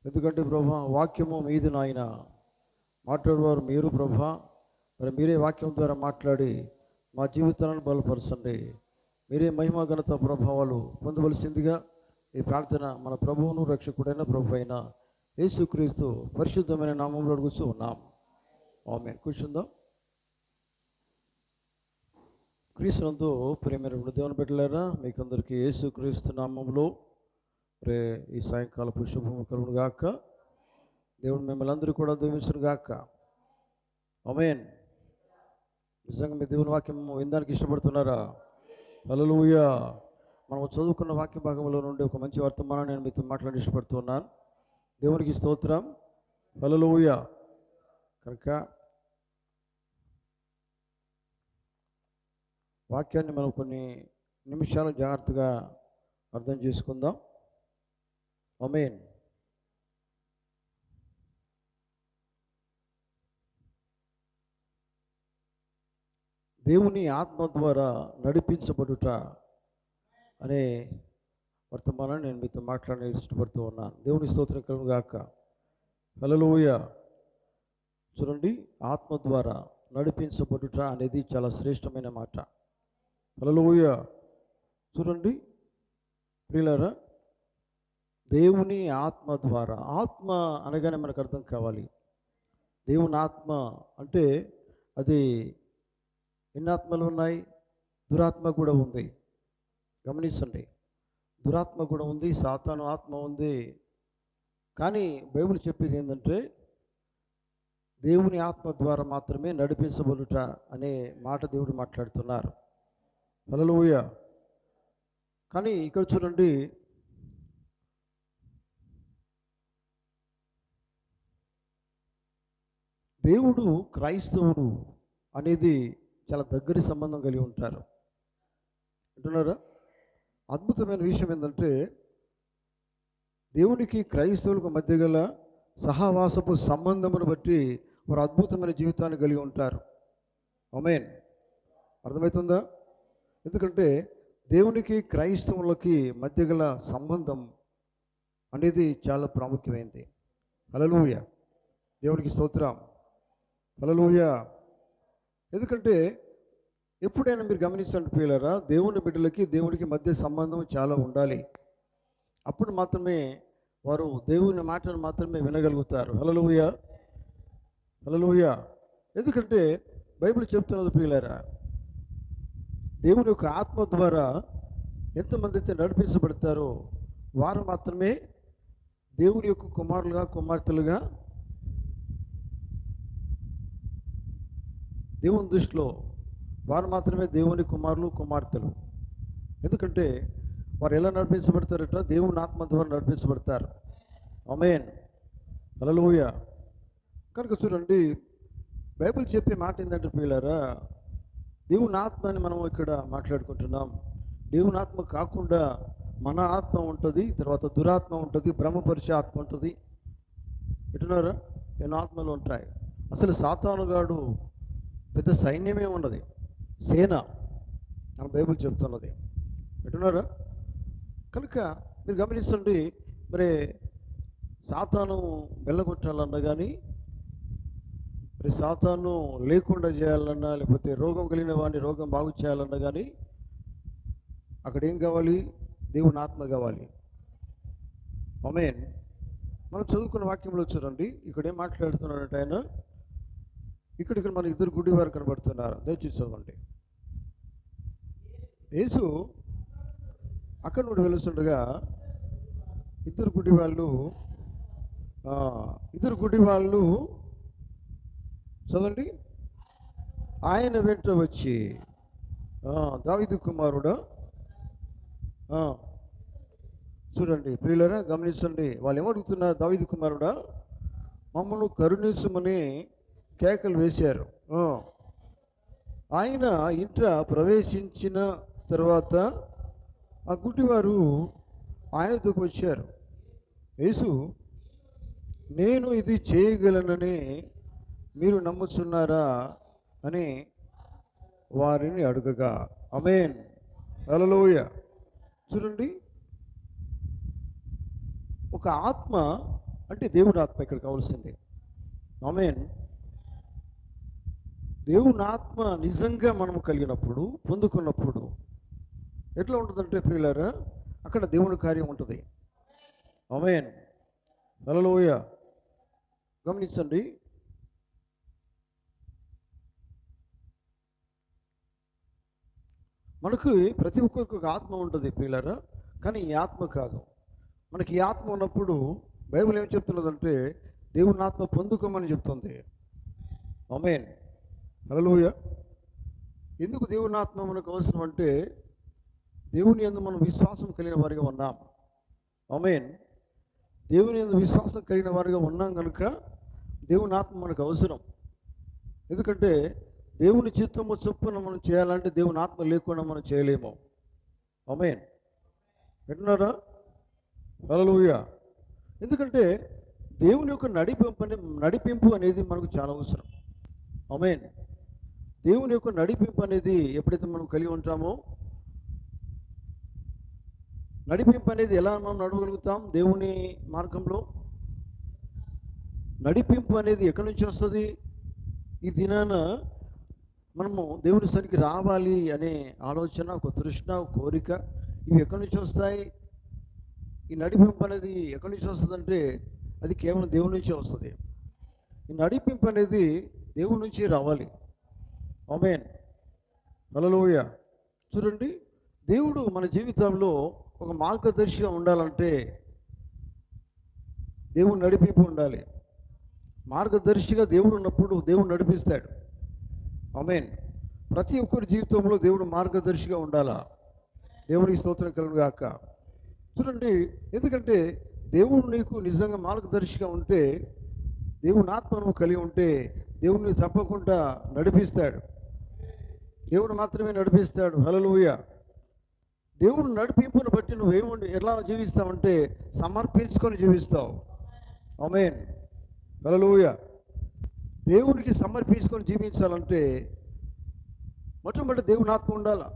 ఎందుకంటే ప్రభా వాక్యము మీది నాయన, మాట్లాడేవారు మీరు ప్రభా. మరి మీరే వాక్యం ద్వారా మాట్లాడి మా జీవితాలను బలపరచండి. మీరే మహిమ ఘనత ప్రభావాలు పొందవలసిందిగా ఈ ప్రార్థన మన ప్రభువును రక్షకుడైన ప్రభు అయిన యేసుక్రీస్తు పరిశుద్ధమైన నామంలో అడుగుతూ ఉన్నాం. ఆమేన్. కూర్చుందాం. క్రీస్తునందు ప్రియమైన దేవుని బిడ్డలారా, మీకందరికీ యేసుక్రీస్తు నామంలో రే ఈ సాయంకాలపు శుభము కలుగును గాక. దేవుడు మిమ్మల్ని అందరూ కూడా దీవించును గాక. ఆమేన్. నిజంగా మీ దేవుని వాక్యం వినడానికి ఇష్టపడుతున్నారా? హల్లెలూయా. మనం చదువుకున్న వాక్య భాగంలో నుండి ఒక మంచి వర్తమానం నేను మీతో మాట్లాడి ఇష్టపడుతున్నాను. దేవునికి స్తోత్రం. హల్లెలూయా. కనుక వాక్యాన్ని మనం కొన్ని నిమిషాలు జాగ్రత్తగా అర్థం చేసుకుందాం. ఆమేన్. దేవుని ఆత్మ ద్వారా నడిపించబడుట అనే వర్తమానాన్ని నేను మీతో మాట్లాడి ఇష్టపడుతూ ఉన్నాను. దేవుని స్తోత్రం కలుగును గాక. హల్లెలూయా. చూడండి, ఆత్మ ద్వారా నడిపించబడుట అనేది చాలా శ్రేష్టమైన మాట. హల్లెలూయా. చూడండి ప్రియులారా, దేవుని ఆత్మ ద్వారా, ఆత్మ అనగానే మనకు అర్థం కావాలి. దేవుని ఆత్మ అంటే అది ఎన్ని ఆత్మలు ఉన్నాయి? దురాత్మ కూడా ఉంది. గమనించండి, దురాత్మ కూడా ఉంది, సాతాను ఆత్మ ఉంది. కానీ బైబిల్ చెప్పేది ఏంటంటే దేవుని ఆత్మ ద్వారా మాత్రమే నడిపించబడుట అనే మాట దేవుడు మాట్లాడుతున్నారు. హల్లెలూయా. కానీ ఇక్కడ చూడండి, దేవుడు క్రైస్తవుడు అనేది చాలా దగ్గరి సంబంధం కలిగి ఉంటారు. అంటున్నారా? అద్భుతమైన విషయం ఏంటంటే దేవునికి క్రైస్తవులకు మధ్య గల సహవాసపు సంబంధమును బట్టి వారు అద్భుతమైన జీవితాన్ని కలిగి ఉంటారు. ఆమేన్. అర్థమవుతుందా? ఎందుకంటే దేవునికి క్రైస్తవులకి మధ్య గల సంబంధం అనేది చాలా ప్రాముఖ్యమైనది. హల్లెలూయా. దేవునికి స్తోత్రం. హల్లెలూయా. ఎందుకంటే ఎప్పుడైనా మీరు గమనించండి ప్రియులారా, దేవుని బిడ్డలకి దేవునికి మధ్య సంబంధం చాలా ఉండాలి. అప్పుడు మాత్రమే వారు దేవుని మాటను మాత్రమే వినగలుగుతారు. హల్లెలూయా. హల్లెలూయా. ఎందుకంటే బైబిల్ చెప్తున్నది ప్రియులారా, దేవుని యొక్క ఆత్మ ద్వారా ఎంతమంది అయితే నడిపించబడతారో వారు మాత్రమే దేవుని యొక్క కుమారులుగా కుమార్తెలుగా దేవుని దృష్టిలో వారు మాత్రమే దేవుని కుమారులు కుమార్తెలు. ఎందుకంటే వారు ఎలా నడిపించబడతారట? దేవుని ఆత్మ ద్వారా నడిపించబడతారు. ఆమేన్. హల్లెలూయా. కనుక చూడండి, బైబిల్ చెప్పే మాట ఏంటంటే ప్రియులారా, దేవుని ఆత్మ అని మనం ఇక్కడ మాట్లాడుకుంటున్నాం. దేవుని ఆత్మ కాకుండా మన ఆత్మ ఉంటుంది, తర్వాత దురాత్మ ఉంటుంది, భ్రమపరిచే ఆత్మ ఉంటుంది. ఎటున్నారా? ఎన్నో ఆత్మలు ఉంటాయి. అసలు సాతానుగాడు పెద్ద సైన్యమే ఉన్నది, సేన అని బైబిల్ చెప్తున్నది. ఎటున్నారా? కనుక మీరు గమనించండి, మరి సాతాను వెళ్ళగొట్టాలన్నా కానీ, మరి సాతాను లేకుండా చేయాలన్నా, లేకపోతే రోగం కలిగిన వాడిని రోగం బాగు చేయాలన్నా కానీ అక్కడ ఏం కావాలి? దేవుని ఆత్మ కావాలి. ఆమేన్. మనం చదువుకున్న వాక్యంలో చూడండి, ఇక్కడ ఏం మాట్లాడుతున్నాడంటే ఆయన, ఇక్కడ మన ఇద్దరు గుడ్డివారు కనబడుతున్నారు. దయచేసి చదవండి. యేసు అక్కడ నుండి వెలుస్తుండగా ఇద్దరు గుడ్డి వాళ్ళు చదవండి, ఆయన వెంట వచ్చి, దావీదు కుమారుడా. చూడండి ప్రియులారా, గమనించండి, వాళ్ళు ఏమడుగుతున్నారు? దావీదు కుమారుడా, మమ్మల్ని కరుణించమని కేకలు వేశారు. ఆయన ఇంట ప్రవేశించిన తర్వాత ఆ గుడ్డివారు ఆయనతో వచ్చారు. యేసు, నేను ఇది చేయగలనని మీరు నమ్ముచున్నారా అని వారిని అడుగగా. ఆమేన్. హల్లెలూయా. చూడండి, ఒక ఆత్మ అంటే దేవుని ఆత్మ ఇక్కడ కావాల్సింది. ఆమేన్. దేవుని ఆత్మ నిజంగా మనము కలిగినప్పుడు, పొందుకున్నప్పుడు ఎట్లా ఉంటుందంటే ప్రియులారా, అక్కడ దేవుని కార్యం ఉంటుంది. ఆమేన్. హల్లెలూయా. గమనించండి, మనకు ప్రతి ఒక్కరికి ఒక ఆత్మ ఉంటుంది ప్రియులారా, కానీ ఈ ఆత్మ కాదు. మనకి ఈ ఆత్మ ఉన్నప్పుడు బైబిల్ ఏం చెప్తున్నదంటే దేవుని ఆత్మ పొందుకోమని చెప్తుంది. ఆమేన్. హల్లెలూయా. ఎందుకు దేవుని ఆత్మ మనకు అవసరం అంటే దేవుని యందు మనం విశ్వాసం కలిగిన వారిగా ఉన్నాం. ఆమేన్. దేవుని యందు విశ్వాసం కలిగిన వారిగా ఉన్నాం కనుక దేవుని ఆత్మ మనకు అవసరం. ఎందుకంటే దేవుని చిత్తము చొప్పున మనం చేయాలంటే దేవుని ఆత్మ లేకుండా మనం చేయలేము. ఆమేన్. వింటున్నారా? హల్లెలూయా. ఎందుకంటే దేవుని యొక్క నడిపింపు అనేది మనకు చాలా అవసరం. ఆమేన్. దేవుని యొక్క నడిపింపు అనేది ఎప్పుడైతే మనం కలిగి ఉంటామో, నడిపింపు అనేది ఎలా మనం నడవగలుగుతాం దేవుని మార్గంలో? నడిపింపు అనేది ఎక్కడి నుంచి వస్తుంది? ఈ దినాన మనము దేవుని సన్నిధికి రావాలి అనే ఆలోచన, ఒక తృష్ణ, ఒక కోరిక, ఇవి ఎక్కడి నుంచి వస్తాయి? ఈ నడిపింపు అనేది ఎక్కడి నుంచి వస్తుందంటే అది కేవలం దేవుని నుంచే వస్తుంది. ఈ నడిపింపు అనేది దేవుని నుంచి రావాలి. ఆమేన్. హల్లెలూయా. చూడండి, దేవుడు మన జీవితంలో ఒక మార్గదర్శిగా ఉండాలంటే దేవుడు నడిపింపు ఉండాలి. మార్గదర్శిగా దేవుడు ఉన్నప్పుడు దేవుడు నడిపిస్తాడు. ఆమేన్. ప్రతి ఒక్కరి జీవితంలో దేవుడు మార్గదర్శిగా ఉండాలా. దేవునికి స్తోత్రం కలుగును గాక. చూడండి, ఎందుకంటే దేవుడు నీకు నిజంగా మార్గదర్శిగా ఉంటే, దేవుని ఆత్మ నువ్వు కలిగి ఉంటే దేవుడిని తప్పకుండా నడిపిస్తాడు. దేవుడు మాత్రమే నడిపిస్తాడు. హల్లెలూయా. దేవుడు నడిపింపును బట్టి నువ్వేముండి ఎలా జీవిస్తావంటే సమర్పించుకొని జీవిస్తావు. ఆమేన్. హల్లెలూయా. దేవునికి సమర్పించుకొని జీవించాలంటే మొట్టమొదటి దేవుని ఆత్మ ఉండాలా.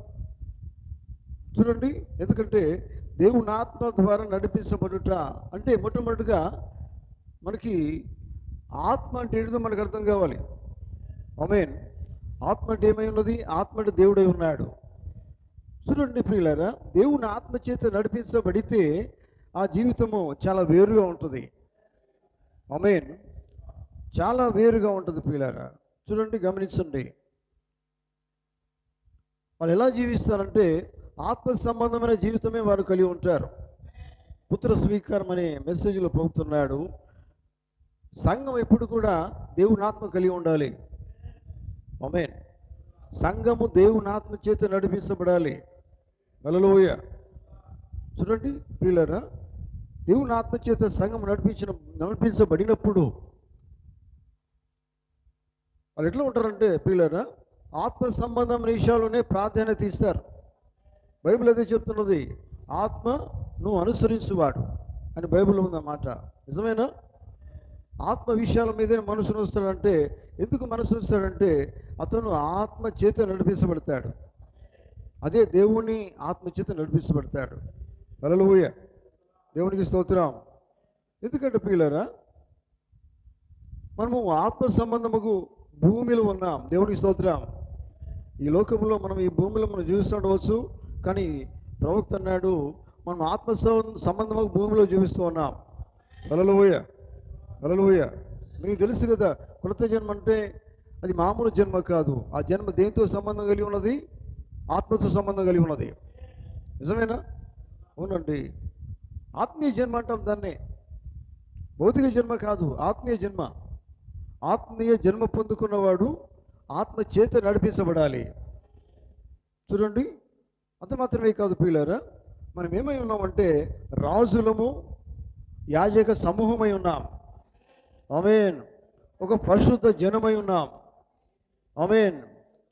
చూడండి, ఎందుకంటే దేవుని ఆత్మ ద్వారా నడిపించబడుట అంటే మొట్టమొదటిగా మనకి ఆత్మ అంటే ఏంటో మనకు అర్థం కావాలి. ఆమేన్. ఆత్మ అంటే ఏమై ఉన్నది? ఆత్మ అంటే దేవుడై ఉన్నాడు. చూడండి ప్రియులారా, దేవుని ఆత్మ చేత నడిపించబడితే ఆ జీవితము చాలా వేరుగా ఉంటుంది. ఆమేన్. చాలా వేరుగా ఉంటుంది ప్రియులారా. చూడండి, గమనించండి, వాళ్ళు ఎలా జీవిస్తారంటే ఆత్మ సంబంధమైన జీవితమే వారు కలిగి ఉంటారు. పుత్ర స్వీకారం అనే మెసేజ్లో పోతున్నాడు. సంఘం ఎప్పుడు కూడా దేవుని ఆత్మ కలిగి ఉండాలి. ఆమేన్. సంఘము దేవుని ఆత్మ చేత నడిపించబడాలి. హల్లెలూయా. చూడండి ప్రియులారా, దేవుని ఆత్మ చేత సంఘం నడిపించబడినప్పుడు వాళ్ళు ఎట్లా ఉంటారంటే ప్రియులారా, ఆత్మ సంబంధమైన విషయాల్లోనే ప్రాధాన్యత ఇస్తారు. బైబిల్ అదే చెప్తున్నది, ఆత్మ నువ్వు అనుసరించువాడు అని బైబిల్లో ఉందన్నమాట. నిజమేనా? ఆత్మ విషయాల మీదే మనసును వస్తాడంటే, ఎందుకు మనసు వస్తాడంటే అతను ఆత్మ చేత నడిపించబడతాడు. అదే దేవుని ఆత్మ చేత నడిపించబడతాడు. హల్లెలూయా. దేవునికి స్తోత్రం. ఎందుకంటే ప్రియులారా, మనము ఆత్మ సంబంధముకు భూమిలో ఉన్నాం. దేవునికి స్తోత్రం. ఈ లోకంలో మనం ఈ భూమిలో మనం జీవిస్తుండవచ్చు, కానీ ప్రవక్త అన్నాడు మనం ఆత్మ సంబంధముకు భూమిలో జీవిస్తూ ఉన్నాం. హల్లెలూయా. హల్లెలూయా. మీకు తెలుసు కదా, కృత జన్మ అంటే అది మామూలు జన్మ కాదు. ఆ జన్మ దేంతో సంబంధం కలిగి ఉన్నది? ఆత్మతో సంబంధం కలిగి ఉన్నది. నిజమేనా? అవునండి. ఆత్మీయ జన్మ అంటాం దాన్ని. భౌతిక జన్మ కాదు, ఆత్మీయ జన్మ. ఆత్మీయ జన్మ పొందుకున్నవాడు ఆత్మ చేత నడిపించబడాలి. చూడండి, అంత మాత్రమే కాదు ప్రియులారా, మనం ఏమై ఉన్నామంటే రాజులము, యాజక సమూహమై ఉన్నాం. ఆమేన్. ఒక పరిశుద్ధ జనమై ఉన్నాం. ఆమేన్.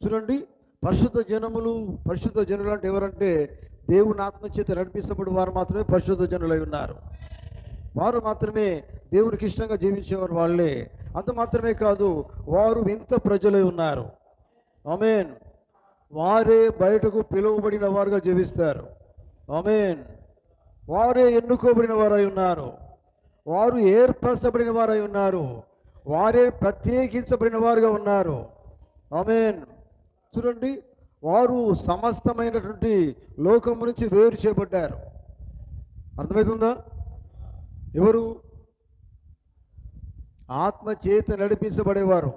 చూడండి, పరిశుద్ధ జనులు అంటే ఎవరంటే దేవుని ఆత్మ చేత నడిపించబడి వారు మాత్రమే పరిశుద్ధ జనులై ఉన్నారు. వారు మాత్రమే దేవునికి ఇష్టంగా జీవించేవారు వాళ్ళే. అంత మాత్రమే కాదు, వారు వింత ప్రజలై ఉన్నారు. ఆమేన్. వారే బయటకు పిలువబడిన వారుగా జీవిస్తారు. ఆమేన్. వారే ఎన్నుకోబడిన వారై ఉన్నారు. వారు ఏర్పరచబడిన వారై ఉన్నారు, వారే ప్రత్యేకించబడిన వారుగా ఉన్నారు. ఆమేన్. చూడండి, వారు సమస్తమైనటువంటి లోకము నుంచి వేరు చేయబడ్డారు. అర్థమవుతుందా? ఎవరు? ఆత్మ చేత నడిపించబడేవారు.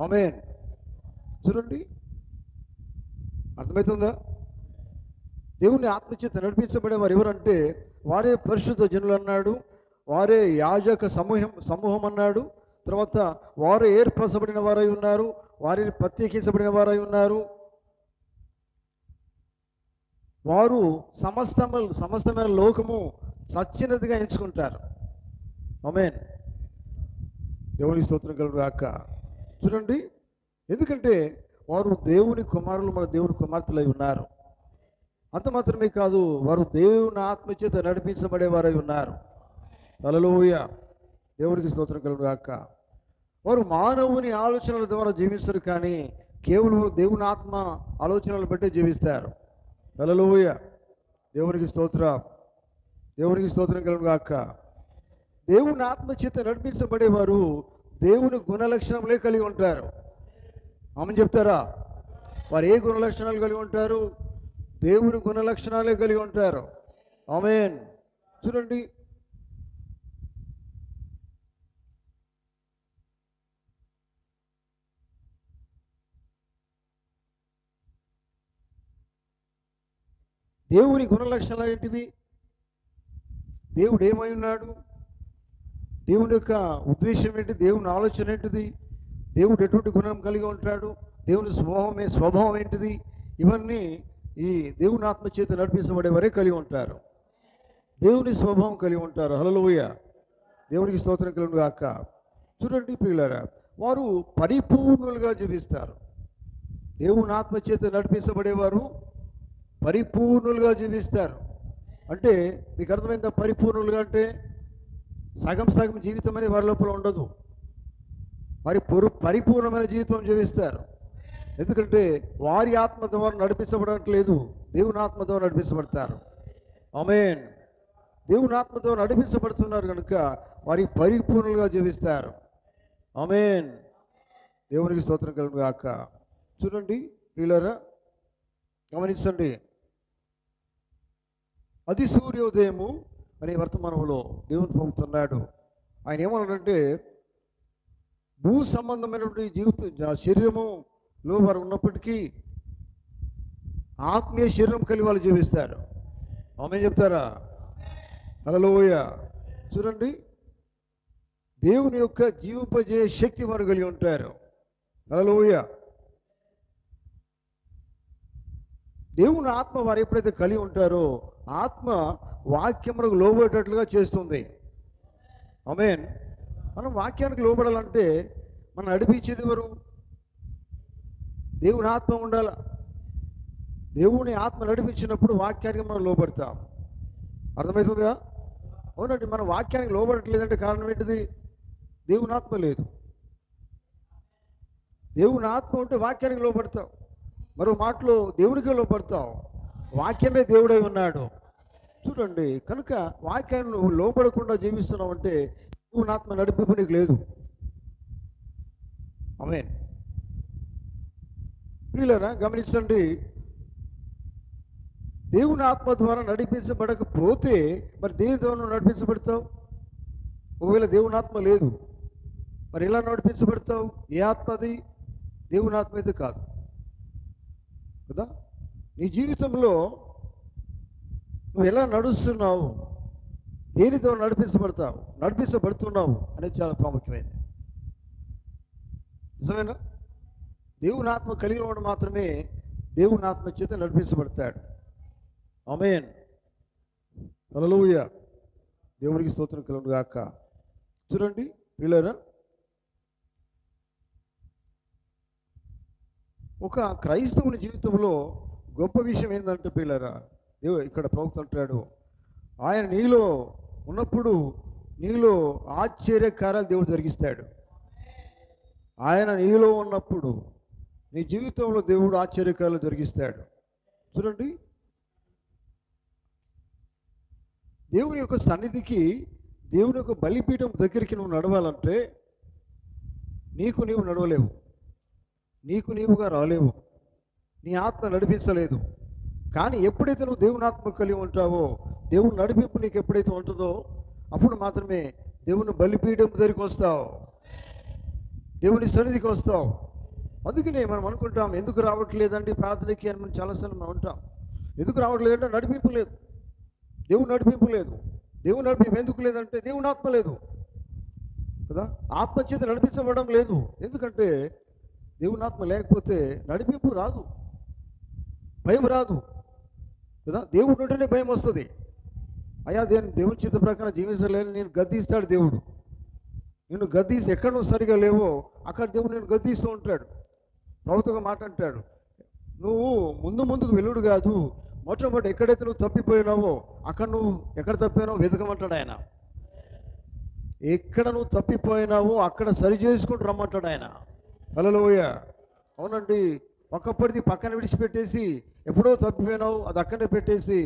ఆమేన్. చూడండి, అర్థమవుతుందా? దేవుని ఆత్మచేత నడిపించబడేవారు ఎవరంటే వారే పరిశుద్ధ జనులు అన్నాడు, వారే యాజక సమూహం అన్నాడు. తర్వాత వారు ఏర్పరచబడిన వారై ఉన్నారు, వారిని ప్రత్యేకించబడిన వారై ఉన్నారు. వారు సమస్తమైన లోకము సచ్చినదిగా ఎంచుకుంటారు. ఆమేన్. దేవుని స్తోత్రం కలుగును గాక. చూడండి, ఎందుకంటే వారు దేవుని కుమారులు, మన దేవుని కుమార్తెలై ఉన్నారు. అంత మాత్రమే కాదు, వారు దేవుని ఆత్మచేత నడిపించబడేవారై ఉన్నారు. హల్లెలూయా. దేవునికి స్తోత్రం కలుగును గాక. వారు మానవుని ఆలోచనల ద్వారా జీవిస్తారు, కానీ కేవలం దేవుని ఆత్మ ఆలోచనలు బట్టే జీవిస్తారు. హల్లెలూయా. దేవునికి స్తోత్రం కలుగును గాక. దేవుని ఆత్మచేత నడిపించబడేవారు దేవుని గుణలక్షణములే కలిగి ఉంటారు. ఆమె చెప్తారా? వారు ఏ గుణలక్షణాలు కలిగి ఉంటారు? దేవుని గుణలక్షణాలే కలిగి ఉంటారు. ఆమేన్. చూడండి, దేవుని గుణలక్షణాలు ఏంటివి? దేవుడు ఏమై ఉన్నాడు? దేవుని యొక్క ఉద్దేశం ఏంటి? దేవుని ఆలోచన ఏంటిది? దేవుడు ఎటువంటి గుణం కలిగి ఉంటాడు? దేవుని స్వభావం ఏంటిది? ఇవన్నీ ఈ దేవుని ఆత్మచేత నడిపించబడే వారే కలిగి ఉంటారు. దేవుని స్వభావం కలిగి ఉంటారు. హల్లెలూయా. దేవునికి స్తోత్రం కలుగును గాక. చూడండి ప్రియులారా, వారు పరిపూర్ణులుగా జీవిస్తారు. దేవుని ఆత్మచేత నడిపించబడేవారు పరిపూర్ణులుగా జీవిస్తారు. అంటే మీకు అర్థమైందా? పరిపూర్ణులుగా అంటే సగం జీవితం అని వారి లోపల ఉండదు. వారి పరిపూర్ణమైన జీవితం జీవిస్తారు. ఎందుకంటే వారి ఆత్మ ద్వారా నడిపించబడట్లేదు, దేవుని ఆత్మ ద్వారా నడిపించబడతారు. ఆమేన్. దేవుని ఆత్మ ద్వారా నడిపించబడుతున్నారు కనుక వారి పరిపూర్ణులుగా జీవిస్తారు. ఆమేన్. దేవునికి స్తోత్రం కలుగును గాక. చూడండి ప్రియులారా, గమనించండి. అది సూర్యోదయము అనే వర్తమానంలో దేవుని పొందుతున్నాడు. ఆయన ఏమన్నాడంటే, భూ సంబంధమైనటువంటి శరీరములో వారు ఉన్నప్పటికీ ఆత్మీయ శరీరం కలిగి వాళ్ళు జీవిస్తారు. ఆమేన్ చెప్తారా? హల్లెలూయా. చూడండి, దేవుని యొక్క జీవింపజేయ శక్తి వారు కలిగి ఉంటారు. హల్లెలూయా. దేవుని ఆత్మ వారు ఎప్పుడైతే కలిగి ఉంటారో ఆత్మ వాక్యములకు లోబడేటట్లుగా చేస్తుంది. ఆమేన్. మనం వాక్యానికి లోబడాలంటే మనం నడిపించేది ఎవరు? దేవుని ఆత్మ ఉండాలి. దేవుని ఆత్మ నడిపించినప్పుడు వాక్యానికి మనం లోబడతాం. అర్థమవుతుందిగా? అవునండి. మనం వాక్యానికి లోబడట్లేదంటే కారణం ఏంటిది? దేవుని ఆత్మ లేదు. దేవుని ఆత్మ ఉంటే వాక్యానికి లోబడతావు. మరో మాటలో దేవునికే లోపడతావు. వాక్యమే దేవుడై ఉన్నాడు. చూడండి, కనుక వాక్యాన్ని నువ్వు లోపడకుండా జీవిస్తున్నావు అంటే దేవుని ఆత్మ నడిపింపు నీకు లేదు. ఆమేన్. ప్రియులారా గమనించండి, దేవుని ఆత్మ ద్వారా నడిపించబడకపోతే మరి దేని ద్వారా నడిపించబడతావు? ఒకవేళ దేవుని ఆత్మ లేదు, మరి ఎలా నడిపించబడతావు? ఏ ఆత్మ అది? దేవుని ఆత్మ అయితే కాదు కదా. నీ జీవితంలో నువ్వు ఎలా నడుస్తున్నావు, దేనితో నడిపించబడుతున్నావు అనేది చాలా ప్రాముఖ్యమైనది. నిజమేనా? దేవుని ఆత్మ కలిగిన వాడు మాత్రమే దేవుని ఆత్మ చేత నడిపించబడతాడు. ఆమేన్. హల్లెలూయా. దేవునికి స్తోత్రం కలుగును గాక. చూడండి ప్రియులారా, ఒక క్రైస్తవుని జీవితంలో గొప్ప విషయం ఏంటంటే ప్రియులారా, దేవుడు ఇక్కడ ప్రవక్త అంటాడు, ఆయన నీలో ఉన్నప్పుడు నీలో ఆశ్చర్యకార్యాలు దేవుడు జరిగిస్తాడు. ఆయన నీలో ఉన్నప్పుడు నీ జీవితంలో దేవుడు ఆశ్చర్యకార్యాలు జరిగిస్తాడు. చూడండి, దేవుని యొక్క సన్నిధికి దేవుని యొక్క బలిపీఠం దగ్గరికి నువ్వు నడవాలంటే నీకు నీవు నడవలేవు, నీకు నీవుగా రాలేవు, నీ ఆత్మ నడిపించలేదు. కానీ ఎప్పుడైతే నువ్వు దేవుని ఆత్మ కలిగి ఉంటావో, దేవుని నడిపింపు నీకు ఎప్పుడైతే ఉంటుందో అప్పుడు మాత్రమే దేవుని బలిపీఠం దగ్గరికి వస్తావు, దేవుని సన్నిధికి వస్తావు. అందుకనే మనం అనుకుంటాం, ఎందుకు రావట్లేదండి ప్రార్థనకి అని మనం చాలాసార్లు మనం ఉంటాం. ఎందుకు రావట్లేదంటే నడిపింపు లేదు, దేవుని నడిపింపు లేదు. దేవుని నడిపింపు ఎందుకు లేదంటే దేవుని ఆత్మ లేదు కదా, ఆత్మ చేత నడిపించబడడం లేదు. ఎందుకంటే దేవుని ఆత్మ లేకపోతే నడిపింపు రాదు, భయం రాదు కదా. దేవుడు ఉంటేనే భయం వస్తుంది. అయ్యా దేవుని చిత్త ప్రకారం జీవించలేని నేను గద్దిస్తాడు దేవుడు. నిన్ను గద్దీసి ఎక్కడ నువ్వు సరిగా లేవో అక్కడ దేవుడు నేను గద్దీస్తూ ఉంటాడు. ప్రభుత్వంగా మాట అంటాడు, నువ్వు ముందుకు వెలుడు కాదు, మొట్టమొదటి ఎక్కడైతే నువ్వు తప్పిపోయినావో అక్కడ నువ్వు ఎక్కడ తప్పిపోయినావో వెతకమంటాడు ఆయన. ఎక్కడ నువ్వు తప్పిపోయినావో అక్కడ సరి చేసుకుంటూ రమ్మంటాడు ఆయన. హల్లెలూయా. అవునండి, ఒకప్పటిది పక్కన విడిచిపెట్టేసి ఎప్పుడో తప్పిపోయినావు అది అక్కడనే పెట్టేసి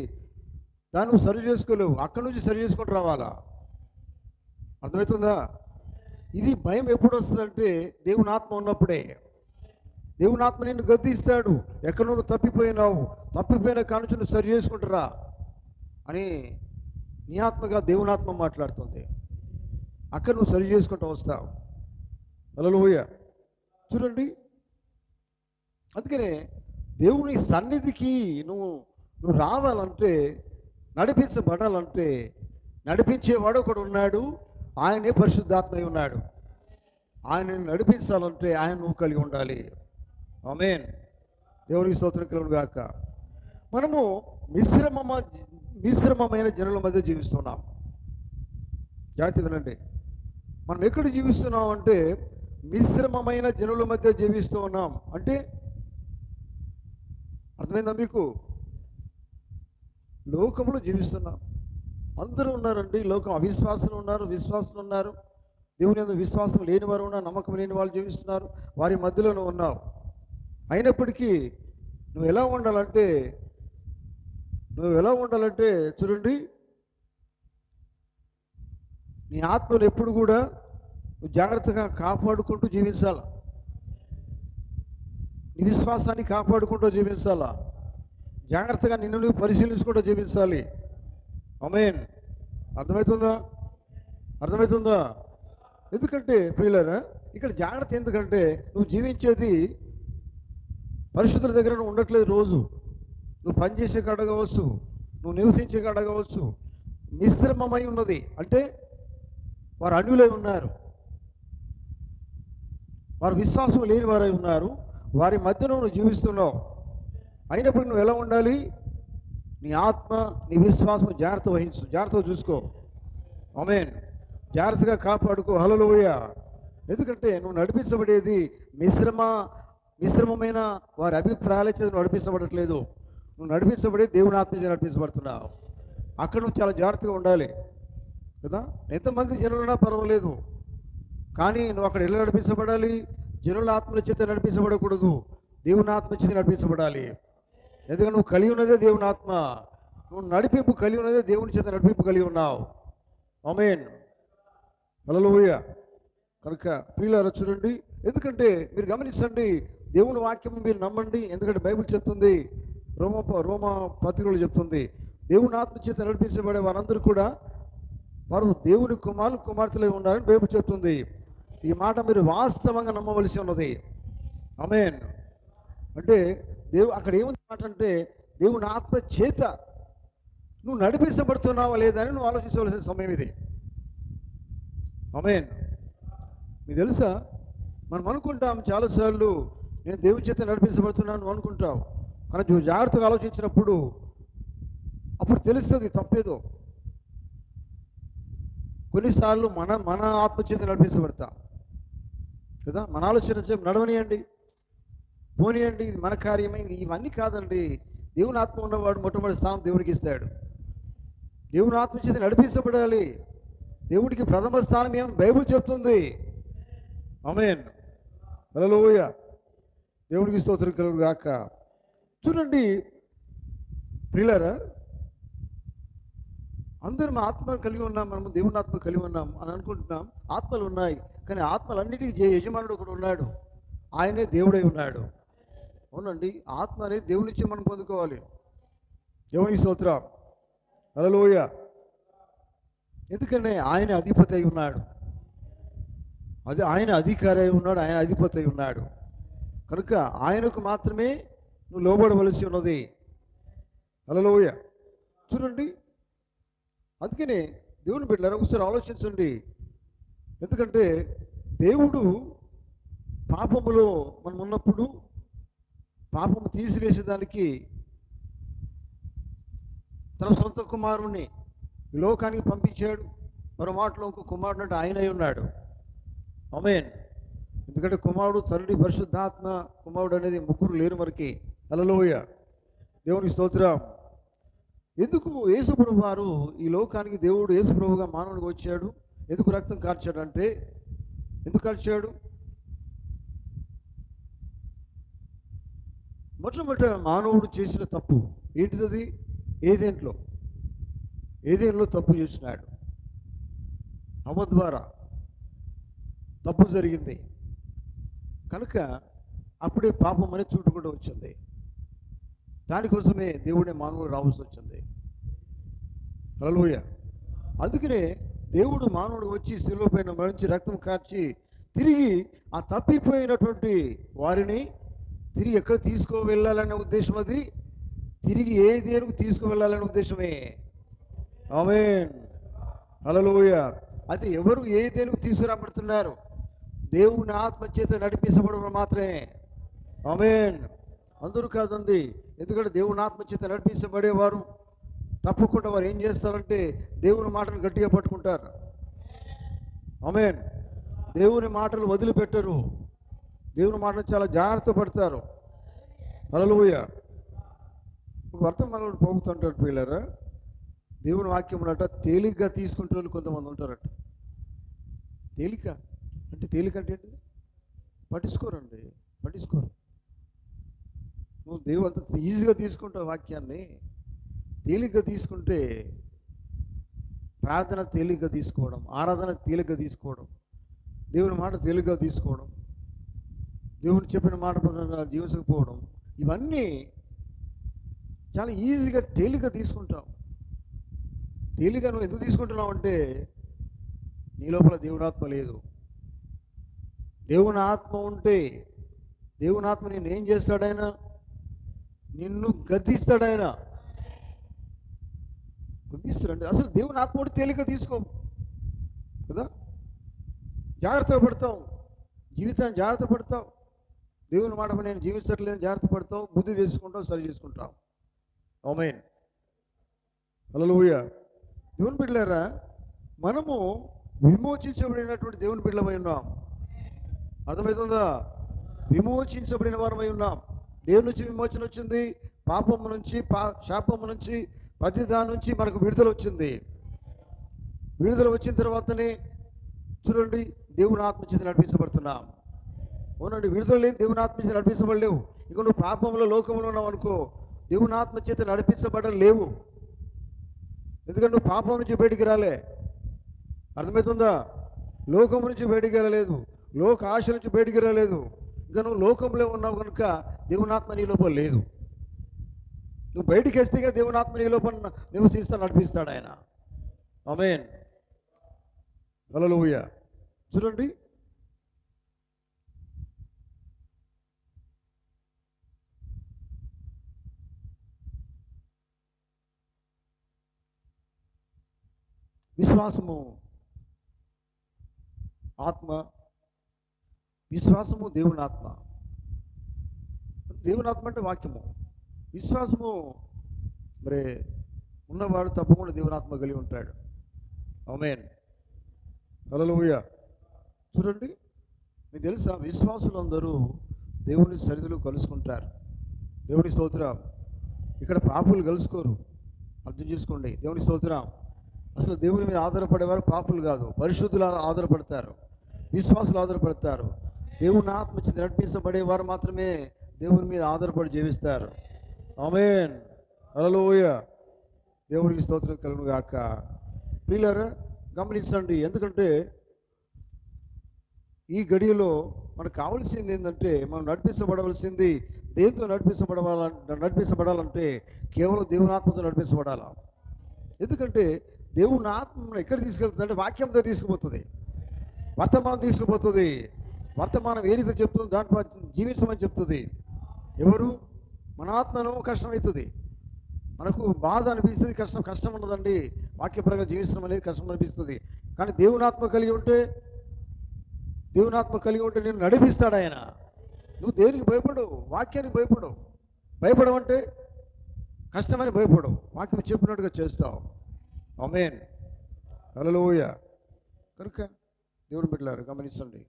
దాన్ని నువ్వు సరి చేసుకోలేవు, అక్కడి నుంచి సరి చేసుకుంటూ రావాలా. అర్థమవుతుందా? ఇది భయం ఎప్పుడు వస్తుందంటే దేవుని ఆత్మ ఉన్నప్పుడే. దేవుని ఆత్మ నిన్ను గద్దిస్తాడు, ఎక్కడ నువ్వు తప్పిపోయినావు, తప్పిపోయిన కానుంచి నువ్వు సరి చేసుకుంటారా అని నీ ఆత్మగా దేవుని ఆత్మ మాట్లాడుతుంది. అక్కడ నువ్వు సరి చేసుకుంటూ వస్తావు. హల్లెలూయా. చూడండి, అందుకనే దేవుని సన్నిధికి నువ్వు రావాలంటే, నడిపించబడాలంటే నడిపించేవాడు ఒకడు ఉన్నాడు, ఆయనే పరిశుద్ధాత్మ ఉన్నాడు. ఆయనని నడిపించాలంటే ఆయన నువ్వు కలిగి ఉండాలి. ఆమేన్. దేవునికి స్తోత్రం కలుగును గాక. మనము మిశ్రమమైన జనుల మధ్య జీవిస్తున్నాం. జాగ్రత్త వినండి, మనం ఎక్కడ జీవిస్తున్నాం అంటే మిశ్రమమైన జనుల మధ్య జీవిస్తూ ఉన్నాం. అంటే అర్థమైందా మీకు? లోకంలో జీవిస్తున్నాం. అందరూ ఉన్నారండి లోకం. అవిశ్వాసులు ఉన్నారు, విశ్వాసులు ఉన్నారు, దేవుని యందు విశ్వాసం లేని వారు ఉన్నారు, నమ్మకం లేని వాళ్ళు జీవిస్తున్నారు. వారి మధ్యలో నువ్వు ఉన్నావు. అయినప్పటికీ నువ్వు ఎలా ఉండాలంటే చూడండి, నీ ఆత్మను ఎప్పుడు కూడా నువ్వు జాగ్రత్తగా కాపాడుకుంటూ జీవించాలా, నీ విశ్వాసాన్ని కాపాడుకుంటూ జీవించాలా, జాగ్రత్తగా నిన్ను నువ్వు పరిశీలించుకుంటూ జీవించాలి. ఆమేన్. అర్థమవుతుందా? ఎందుకంటే ప్రియులారా, ఇక్కడ జాగ్రత్త. ఎందుకంటే నువ్వు జీవించేది పరిశుద్ధుల దగ్గర నువ్వు ఉండట్లేదు. రోజు నువ్వు పనిచేసే కాడ కావచ్చు, నువ్వు నివసించే కాడ కావచ్చు, మిశ్రమమై ఉన్నది. అంటే వారు అన్యులై ఉన్నారు, వారు విశ్వాసం లేని వారై ఉన్నారు. వారి మధ్యలో నువ్వు జీవిస్తున్నావు. అయినప్పుడు నువ్వు ఎలా ఉండాలి? నీ ఆత్మ, నీ విశ్వాసం జాగ్రత్త వహించు, జాగ్రత్తగా చూసుకో. ఆమేన్. జాగ్రత్తగా కాపాడుకో. హల్లెలూయా. ఎందుకంటే నువ్వు నడిపించబడేది మిశ్రమమైన వారి అభిప్రాయాల చేత నడిపించబడట్లేదు. నువ్వు నడిపించబడే దేవుని ఆత్మ చేత నడిపించబడుతున్నావు. అక్కడ నువ్వు చాలా జాగ్రత్తగా ఉండాలి కదా. ఎంతమంది జనులున్నా పర్వాలేదు, కానీ నువ్వు అక్కడ ఎలా నడిపించబడాలి? జనుల ఆత్మల చేత నడిపించబడకూడదు, దేవుని ఆత్మ చేత నడిపించబడాలి. ఎందుకంటే నువ్వు కలిగి ఉన్నదే దేవుని ఆత్మ, నువ్వు నడిపింపు కలిగి ఉన్నదే దేవుని చేత నడిపింపు కలిగి ఉన్నావు. ఆమేన్. హల్లెలూయా. కనుక ప్రియులారా చూడండి, ఎందుకంటే మీరు గమనించండి, దేవుని వాక్యం మీరు నమ్మండి. ఎందుకంటే బైబిల్ చెప్తుంది, రోమా పత్రికలు చెప్తుంది, దేవుని ఆత్మ చేత నడిపించబడే వారందరూ కూడా వారు దేవుని కుమార్తెలై ఉన్నారని బైబిల్ చెప్తుంది. ఈ మాట మీరు వాస్తవంగా నమ్మవలసి ఉన్నది. ఆమేన్. అంటే అక్కడ ఏముంది మాట అంటే, దేవుని ఆత్మ చేత నువ్వు నడిపించబడుతున్నావా లేదా అని నువ్వు ఆలోచించవలసిన సమయం ఇది. ఆమేన్. మీకు తెలుసా, మనం అనుకుంటాం చాలాసార్లు నేను దేవుని చేత నడిపించబడుతున్నాను అనుకుంటావు. కానీ నువ్వు జాగ్రత్తగా ఆలోచించినప్పుడు అప్పుడు తెలుస్తుంది తప్పేదో. కొన్నిసార్లు మన ఆత్మ చేత నడిపించబడతాం కదా. మన ఆలోచన నడవనియండి, పోనీయండి, ఇది మన కార్యమే, ఇవన్నీ కాదండి. దేవుని ఆత్మ ఉన్నవాడు మొట్టమొదటి స్థానం దేవునికి ఇస్తాడు. దేవుని ఆత్మ చేత నడిపించబడాలి. దేవుడికి ప్రథమ స్థానం ఏమని బైబిల్ చెప్తుంది. ఆమేన్. హల్లెలూయా. దేవునికి స్తోత్రం కలుగును గాక. చూడండి ప్రియులారా, అందరం ఆత్మ కలిగి ఉన్నాం, మనము దేవుని ఆత్మ కలిగి ఉన్నాం అని అనుకుంటున్నాం. ఆత్మలు ఉన్నాయి, కానీ ఆత్మలన్నిటికీ యజమానుడు ఒకడు ఉన్నాడు, ఆయనే దేవుడై ఉన్నాడు. అవునండి, ఆత్మ అనేది దేవుని నుంచి మనం పొందుకోవాలి. దేవుని స్తోత్రం, హల్లెలూయా. ఎందుకనే ఆయన అధిపతి అయి ఉన్నాడు, ఆయన అధికారి అయి ఉన్నాడు, ఆయన అధిపతి అయి ఉన్నాడు. కనుక ఆయనకు మాత్రమే నువ్వు లోబడవలసి ఉన్నది. హల్లెలూయా. చూడండి, అందుకనే దేవుని బిడ్డలారా ఒకసారి ఆలోచించండి. ఎందుకంటే దేవుడు పాపములో మనం ఉన్నప్పుడు పాపము తీసివేసేదానికి తన సొంత కుమారుణ్ణి ఈ లోకానికి పంపించాడు. మరో మాటలో ఇంకో కుమారుడు అంటే ఆయనై ఉన్నాడు. ఆమేన్. ఎందుకంటే కుమారుడు, తండ్రి, పరిశుద్ధాత్మ, కుమారుడు అనేది ముగ్గురు లేరు మనకి. హల్లెలూయా, దేవునికి స్తోత్రం. ఎందుకు యేసుప్రభు వారు ఈ లోకానికి, దేవుడు యేసుప్రభుగా మానవునికి వచ్చాడు? ఎందుకు రక్తం కార్చాడు అంటే, ఎందుకు కార్చాడు? మొట్టమొదట మానవుడు చేసిన తప్పు ఏంటిది? ఏదేంట్లో తప్పు చేసినాడు. అవ్వ ద్వారా తప్పు జరిగింది కనుక అప్పుడే పాపం అనేది చుట్టుకుంటూ వచ్చింది. దానికోసమే దేవుడే మానవుడు రావాల్సి వచ్చింది. హల్లెలూయా. అందుకనే దేవుడు మానవుడు వచ్చి శిలువ పైన మరణించి రక్తం కార్చి తిరిగి ఆ తప్పిపోయినటువంటి వారిని తిరిగి ఎక్కడ తీసుకువెళ్ళాలనే ఉద్దేశం, అది తిరిగి ఏ దేవునికి తీసుకువెళ్ళాలనే ఉద్దేశమే. ఆమేన్, హల్లెలూయా. అది ఎవరు ఏ దేవునికి తీసుకురాబడుతున్నారు? దేవుని ఆత్మ చేత నడిపించబడడం మాత్రమే. ఆమేన్. అందరూ కాదండి. ఎందుకంటే దేవుని ఆత్మ చేత నడిపించబడేవారు తప్పకుండా వారు ఏం చేస్తారంటే దేవుని మాటలు గట్టిగా పట్టుకుంటారు. ఆమేన్. దేవుని మాటలు వదిలిపెట్టరు, దేవుని మాటలు చాలా జాగ్రత్త పడతారు. హల్లెలూయా. ఒక వర్తమానంలో పోగుతుంటారు పిల్లరా, దేవుని వాక్యం అట తేలిగ్గా తీసుకుంటే వాళ్ళు కొంతమంది ఉంటారట. తేలిక అంటే ఏంటిది? పట్టించుకోరు. నువ్వు దేవుడు అంత ఈజీగా తీసుకుంటావు వాక్యాన్ని. తేలిగ్గా తీసుకుంటే ప్రార్థన తేలిగ్గా తీసుకోవడం, ఆరాధన తేలిగ్గా తీసుకోవడం, దేవుని మాట తేలిగ్గా తీసుకోవడం, దేవుని చెప్పిన మాట ప్రకారంగా జీవించకపోవడం, ఇవన్నీ చాలా ఈజీగా తేలిగ్గా తీసుకుంటావు. తేలిగ్గా నువ్వు ఎందుకు తీసుకుంటున్నావు అంటే నీ లోపల దేవుని ఆత్మ లేదు. దేవుని ఆత్మ ఉంటే, దేవుని ఆత్మ నేను ఏం చేస్తాడైనా? నిన్ను గద్దిస్తాడైనా. గద్దిస్తాడంటే అసలు దేవుని ఆత్మ ఉంటే తేలిగ్గా తీసుకో కదా, జాగ్రత్త పడతావు, జీవితాన్ని జాగ్రత్త పడతావు. దేవుని మాట నేను జీవించట్లేదని జాగ్రత్త పడతావు, బుద్ధి చేసుకుంటావు, సరి చేసుకుంటావు. ఆమేన్, హల్లెలూయా. దేవుని బిడ్డలారా, మనము విమోచించబడినటువంటి దేవుని బిడ్డలమై ఉన్నాం. అర్థమవుతుందా? విమోచించబడిన వారమై ఉన్నాం. దేవుని నుంచి విమోచన వచ్చింది. పాపము నుంచి, శాపము నుంచి, ప్రతి దాని నుంచి మనకు విడుదల వచ్చింది. విడుదల వచ్చిన తర్వాతనే చూడండి దేవుని ఆత్మ చేత నడిపించబడుతున్నాం. అవునండి, విడుదల లేని దేవుని ఆత్మ చేత నడిపించబడలేవు. ఇక నువ్వు పాపంలో, లోకంలో ఉన్నావు అనుకో, దేవుని ఆత్మ చేత నడిపించబడలేవు. ఎందుకంటే నువ్వు పాపం నుంచి బయటికి రాలే. అర్థమవుతుందా? లోకం నుంచి బయటికి రాలేదు, లోక ఆశ నుంచి బయటికి రాలేదు. ఇక నువ్వు లోకంలో ఉన్నావు కనుక దేవుని ఆత్మ నీ లోపల లేదు. నువ్వు బయటికి వస్తేగా దేవుని ఆత్మ నీ లోపల నివసిస్తా, నడిపిస్తాడు ఆయన. ఆమేన్, హల్లెలూయా. చూడండి, విశ్వాసము ఆత్మ, విశ్వాసము దేవుని ఆత్మ. దేవుని ఆత్మ అంటే వాక్యము. విశ్వాసము మరి ఉన్నవాడు తప్పకుండా దేవుని ఆత్మ కలిగి ఉంటాడు. ఆమేన్, హల్లెలూయా. చూడండి, మీకు తెలుసా, విశ్వాసులందరూ దేవుని సన్నిధిలో కలుసుకుంటారు. దేవుని స్తోత్రం. ఇక్కడ పాపులు కలుసుకోరు, అర్థం చేసుకోండి. దేవుని స్తోత్రం. అసలు దేవుని మీద ఆధారపడేవారు పాపులు కాదు, పరిశుద్ధులు ఆధారపడతారు, విశ్వాసులు ఆధారపడతారు. దేవుని ఆత్మ చేత నడిపించబడేవారు మాత్రమే దేవుని మీద ఆధారపడి జీవిస్తారు. ఆమేన్, హల్లెలూయా. దేవునికి స్తోత్రం కలుగును గాక. ప్రియులారా గమనించండి. ఎందుకంటే ఈ గడియలో మనకు కావాల్సింది ఏంటంటే, మనం నడిపించబడవలసింది దేంతో నడిపించబడాలంటే కేవలం దేవుని ఆత్మతో నడిపించబడాలా. ఎందుకంటే దేవుని ఆత్మను ఎక్కడ తీసుకెళ్తుందంటే వాక్యంతో తీసుకుపోతుంది, వర్తమానం తీసుకుపోతుంది. వర్తమానం ఏ రీతి చెప్తుంది, దాంట్లో జీవించమని చెప్తుంది. ఎవరు? మన ఆత్మను కష్టమవుతుంది, మనకు బాధ అనిపిస్తుంది, కష్టం ఉండదండి. వాక్య ప్రకారం జీవించడం అనేది కష్టం అనిపిస్తుంది. కానీ దేవుని ఆత్మ కలిగి ఉంటే నేను నడిపిస్తాడు ఆయన. నువ్వు దేనికి భయపడవు, వాక్యానికి భయపడవు. భయపడవంటే కష్టమని భయపడవు, వాక్యం చెప్పినట్టుగా చేస్తావు. ఆమేన్, హల్లెలూయా. కనుక దేవుని బిడ్డలారా గమనించండి.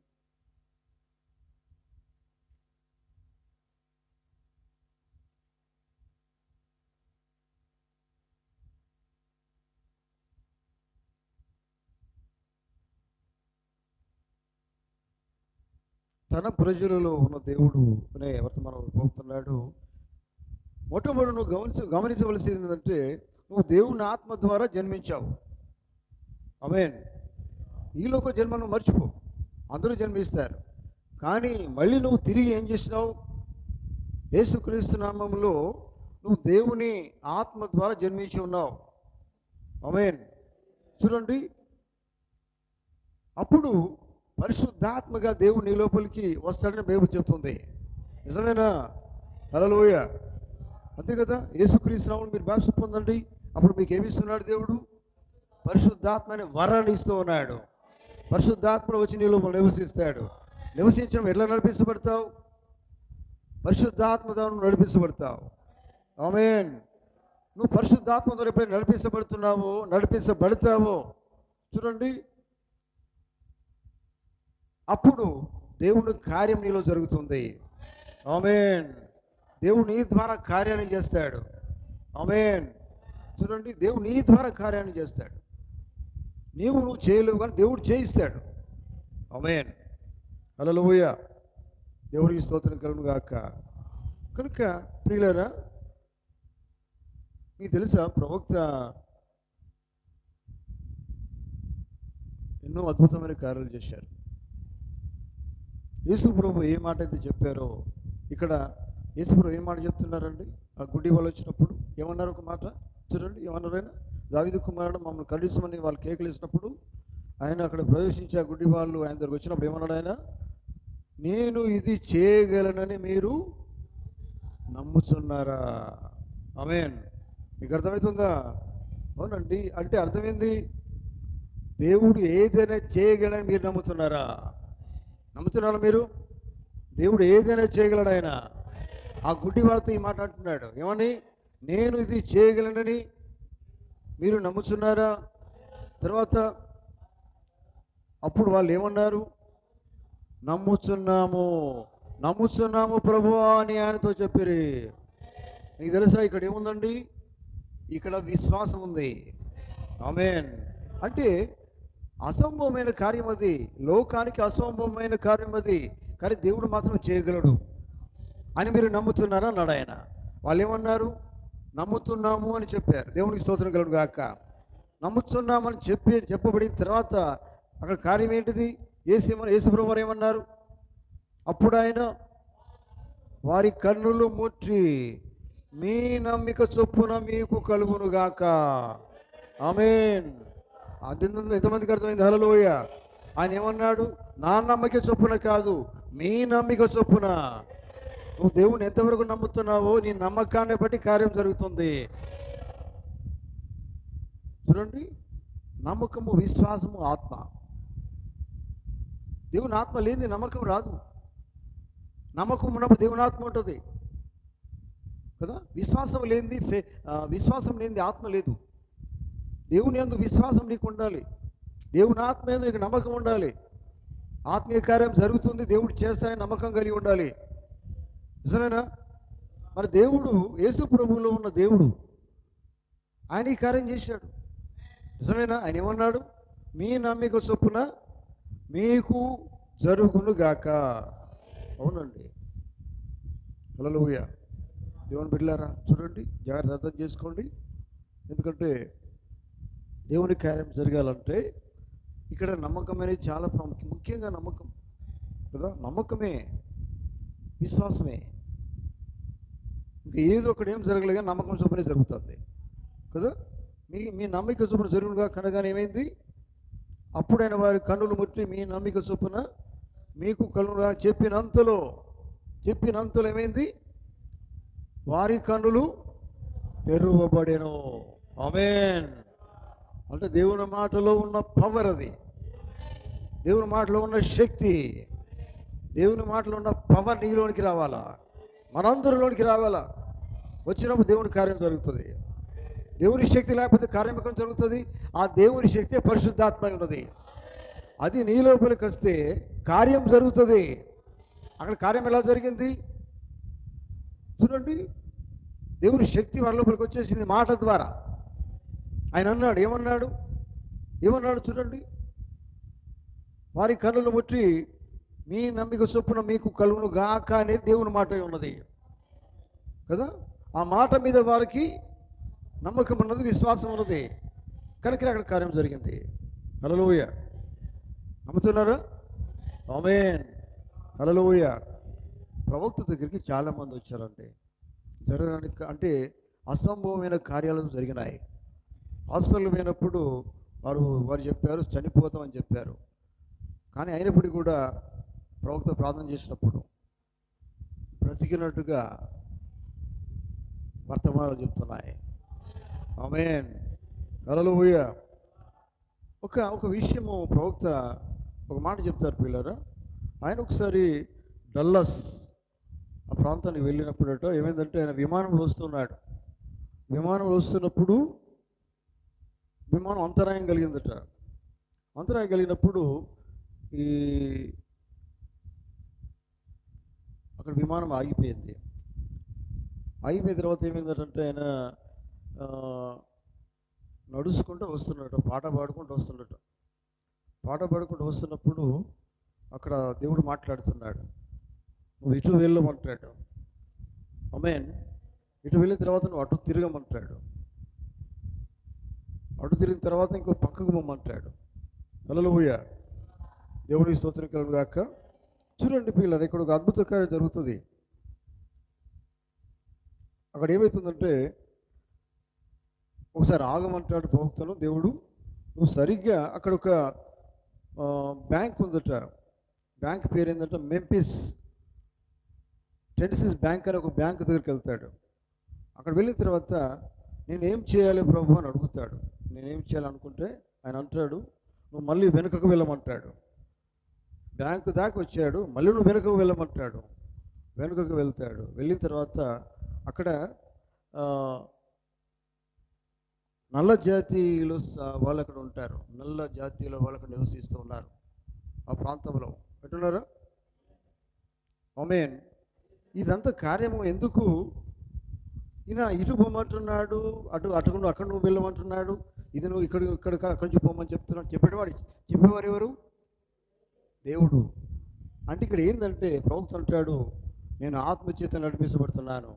తన ప్రజలలో ఉన్న దేవుడు అనే వర్తమానం పోతున్నాడు. మొట్టమొదటి నువ్వు గమనించవలసింది ఏంటంటే, నువ్వు దేవుని ఆత్మ ద్వారా జన్మించావు. ఆమేన్. ఈలోక జన్మను మర్చిపో, అందరూ జన్మిస్తారు. కానీ మళ్ళీ నువ్వు తిరిగి ఏం చేసినావు? యేసుక్రీస్తు నామములో నువ్వు దేవుని ఆత్మ ద్వారా జన్మించి ఉన్నావు. ఆమేన్. చూడండి, అప్పుడు పరిశుద్ధాత్మగా దేవుడు నీ లోపలికి వస్తాడని బైబిల్ చెప్తుంది. నిజమేనా? హల్లెలూయా. అంతే కదా. యేసుక్రీస్తు నామములో మీరు బాప్తిసం పొందండి, అప్పుడు మీకు ఏమి ఇస్తున్నాడు దేవుడు? పరిశుద్ధాత్మ అనే వరాన్ని ఇస్తూ ఉన్నాడు. పరిశుద్ధాత్మ వచ్చి నీ లోపల నివసిస్తాడు. నివసించడం ఎట్లా నడిపించబడతావు? పరిశుద్ధాత్మ ద్వారా నడిపించబడతావు. ఆమేన్. నువ్వు పరిశుద్ధాత్మ ద్వారా ఎప్పుడైనా నడిపించబడతావో చూడండి, అప్పుడు దేవుని కార్యం నీలో జరుగుతుంది. ఆమేన్. దేవుడు నీ ద్వారా కార్యాన్ని చేస్తాడు. ఆమేన్. చూడండి, దేవుడు నీ ద్వారా కార్యాన్ని చేస్తాడు. నువ్వు చేయలేవు, కానీ దేవుడు చేయిస్తాడు. ఆమేన్, హల్లెలూయా. దేవుడికి స్తోత్రం కలుగును గాక. కనుక ప్రియులారా, మీకు తెలుసా, ప్రవక్త ఎన్నో అద్భుతమైన కార్యాలు చేశారు. యేసు ప్రభు ఏ మాట అయితే చెప్పారో, ఇక్కడ యేసు ప్రభు ఏ మాట చెప్తున్నారండి? ఆ గుడ్డి వాళ్ళు వచ్చినప్పుడు ఏమన్నారు? ఒక మాట చూడండి, ఏమన్నారు? ఆయన దావీదు కుమారుడు మమ్మల్ని కలుసమని వాళ్ళు కేకలు ఇచ్చినప్పుడు ఆయన అక్కడ ప్రవేశించి ఆ గుడ్డి వాళ్ళు ఆయన దగ్గరకు వచ్చినప్పుడు ఏమన్నాడు? ఆయన, నేను ఇది చేయగలనని మీరు నమ్ముచున్నారా? ఆమేన్. మీకు అర్థమవుతుందా? అవునండి. అంటే అర్థమైంది, దేవుడు ఏదైనా చేయగలనని మీరు నమ్ముతున్నారా? నమ్ముతున్నారా మీరు? దేవుడు ఏదైనా చేయగలడు. ఆయన ఆ గుడ్డి వాళ్ళతో ఈ మాట అంటున్నాడు, ఏమని? నేను ఇది చేయగలనని మీరు నమ్ముచున్నారా? తర్వాత అప్పుడు వాళ్ళు ఏమన్నారు? నమ్ముచున్నాము ప్రభువా అని ఆయనతో చెప్పిరి. మీకు తెలుసా ఇక్కడ ఏముందండి? ఇక్కడ విశ్వాసం ఉంది. ఆమేన్. అంటే అసంభవమైన కార్యం అది, లోకానికి అసంభవమైన కార్యం అది, కానీ దేవుడు మాత్రం చేయగలడు అని మీరు నమ్ముతున్నారా అన్నాడు ఆయన. వాళ్ళు ఏమన్నారు? నమ్ముతున్నాము అని చెప్పారు. దేవునికి స్తోత్రం కలుగును గాక. నమ్ముతున్నామని చెప్పబడిన తర్వాత అక్కడ కార్యం ఏంటిది? యేసుప్రభువు వారు ఏమన్నారు? అప్పుడు ఆయన వారి కన్నులు ముట్టి మీ నమ్మిక చొప్పున మీకు కలుగును గాక. ఆమేన్. ఎంతమందికి అర్థమైంది? హల్లెలూయా. ఆయన ఏమన్నాడు? నా నమ్మిక చొప్పున కాదు, మీ నమ్మిక చొప్పున. నువ్వు దేవుని ఎంతవరకు నమ్ముతున్నావో నీ నమ్మకాన్ని బట్టి కార్యం జరుగుతుంది. చూడండి, నమ్మకము, విశ్వాసము, ఆత్మ. దేవుని ఆత్మ లేనిది నమ్మకం రాదు. నమ్మకం ఉన్నప్పుడు దేవుని ఆత్మ ఉంటుంది కదా. విశ్వాసం లేనిది ఆత్మ లేదు. దేవుని యందు విశ్వాసం నీకు ఉండాలి, దేవుని ఆత్మ యందు నీకు నమ్మకం ఉండాలి. ఆత్మీయ కార్యం జరుగుతుంది, దేవుడు చేస్తానని నమ్మకం కలిగి ఉండాలి. నిజమేనా? మరి దేవుడు, యేసు ప్రభువులో ఉన్న దేవుడు, ఆయన ఈ కార్యం చేశాడు. నిజమేనా? ఆయన ఏమన్నాడు? మీ నమ్మిక చొప్పున మీకు జరుగును గాక. అవునండి, హల్లెలూయా. దేవుని బిడ్డలారా చూడండి, జాగ్రత్త అర్థం చేసుకోండి. ఎందుకంటే దేవుని కార్యం జరగాలంటే ఇక్కడ నమ్మకం అనేది చాలా ప్రాముఖ్యం. ముఖ్యంగా నమ్మకం కదా, నమ్మకమే, విశ్వాసమే. ఇంకా ఏదో ఒకటి ఏం జరగలేగా నమ్మకం చొప్పునే జరుగుతుంది కదా. మీ నమ్మిక చొప్పున జరుగునుగా కనగానే ఏమైంది, అప్పుడైన వారి కన్నులు ముట్టి మీ నమ్మిక చొప్పున మీకు కలుగుగా చెప్పినంతలో ఏమైంది, వారి కన్నులు తెరవబడెను. ఆమేన్. అంటే దేవుని మాటలో ఉన్న పవర్, అది దేవుని మాటలో ఉన్న శక్తి, దేవుని మాటలో ఉన్న పవర్ నీలోనికి రావాలా, మనందరిలోనికి రావాలా. వచ్చినప్పుడు దేవుని కార్యం జరుగుతుంది. దేవుని శక్తి లేకపోతే కార్యం ఎక్కడ జరుగుతుంది? ఆ దేవుని శక్తి పరిశుద్ధాత్మ ఉన్నది. అది నీ లోపలికి వస్తే కార్యం జరుగుతుంది. అక్కడ కార్యం ఎలా జరిగింది చూడండి. దేవుని శక్తి వారి లోపలికి వచ్చేసింది మాట ద్వారా. ఆయన అన్నాడు, ఏమన్నాడు చూడండి. వారి కన్నులు ముట్టి మీ నమ్మిక చొప్పున మీకు కలుగును గాక అనేది దేవుని మాట ఉన్నది కదా. ఆ మాట మీద వారికి నమ్మకం ఉన్నది, విశ్వాసం ఉన్నది, కనుక అక్కడ కార్యం జరిగింది. హల్లెలూయా. నమ్ముతున్నారా? ఆమేన్. హల్లెలూయా. ప్రవక్త దగ్గరికి చాలామంది వచ్చారండి. జరగడానికి అంటే అసంభవమైన కార్యాలు జరిగినాయి. హాస్పిటల్ పోయినప్పుడు వారు చెప్పారు చనిపోతామని చెప్పారు. కానీ అయినప్పటికీ కూడా ప్రవక్త ప్రార్థన చేసినప్పుడు బ్రతికినట్టుగా వర్తమానాలు చెప్తున్నాయి. ఆమేన్. హల్లెలూయా. ఒక విషయము ప్రవక్త ఒక మాట చెప్తారు పిల్లరా. ఆయన ఒకసారి డల్లస్ ఆ ప్రాంతానికి వెళ్ళినప్పుడట ఏమైందంటే ఆయన విమానంలో వస్తున్నాడు. విమానంలో వస్తున్నప్పుడు విమానం అంతరాయం కలిగిందట. అంతరాయం కలిగినప్పుడు అక్కడ విమానం ఆగిపోయింది. ఆగిపోయిన తర్వాత ఏమైందంటే ఆయన నడుచుకుంటూ వస్తున్నట్టు, పాట పాడుకుంటూ వస్తున్నట్టు. పాట పాడుకుంటూ వస్తున్నప్పుడు అక్కడ దేవుడు మాట్లాడుతున్నాడు, నువ్వు ఇటు వెళ్ళమంటాడు. ఆమేన్. ఇటు వెళ్ళిన తర్వాత నువ్వు అటు తిరగమంటాడు. అటు తిరిగిన తర్వాత ఇంకో పక్కకు పొమ్మంటాడు. హల్లెలూయా. దేవునికి స్తోత్రం కలుగును గాక. చూడండి పిల్లలు, ఇక్కడ ఒక అద్భుత కార్యం జరుగుతుంది. అక్కడ ఏమవుతుందంటే ఒకసారి ఆగమంటాడు ప్రవక్తను దేవుడు. నువ్వు సరిగ్గా అక్కడ ఒక బ్యాంక్ ఉందట. బ్యాంక్ పేరు ఏంటంటే మెంఫిస్ టెన్సిస్ బ్యాంక్ అని ఒక బ్యాంక్ దగ్గరికి వెళ్తాడు. అక్కడ వెళ్ళిన తర్వాత నేనేం చేయాలి ప్రభు అని అడుగుతాడు. నేనేం చేయాలనుకుంటే ఆయన అంటాడు, నువ్వు మళ్ళీ వెనుకకు వెళ్ళమంటాడు. బ్యాంకు దాకా వచ్చాడు, మళ్ళీ నువ్వు వెనుకకు వెళ్ళమంటాడు. వెనుకకు వెళ్తాడు. వెళ్ళిన తర్వాత అక్కడ నల్ల జాతీయులు వాళ్ళు అక్కడ ఉంటారు. నల్ల జాతీయుల వాళ్ళు అక్కడ నివసిస్తూ ఉన్నారు ఆ ప్రాంతంలో. ఎట్టున్నారా? ఆమేన్. ఇదంతా కార్యము ఎందుకు? ఈయన ఇటు పోమంటున్నాడు, అటు అక్కడ నువ్వు వెళ్ళమంటున్నాడు. ఇది నువ్వు ఇక్కడ కొంచెం పోమని చెప్తున్నాడు. చెప్పేవారు ఎవరు? దేవుడు. అంటే ఇక్కడ ఏంటంటే ప్రవక్త అంటాడు, నేను ఆత్మచేత నడిపించబడుతున్నాను.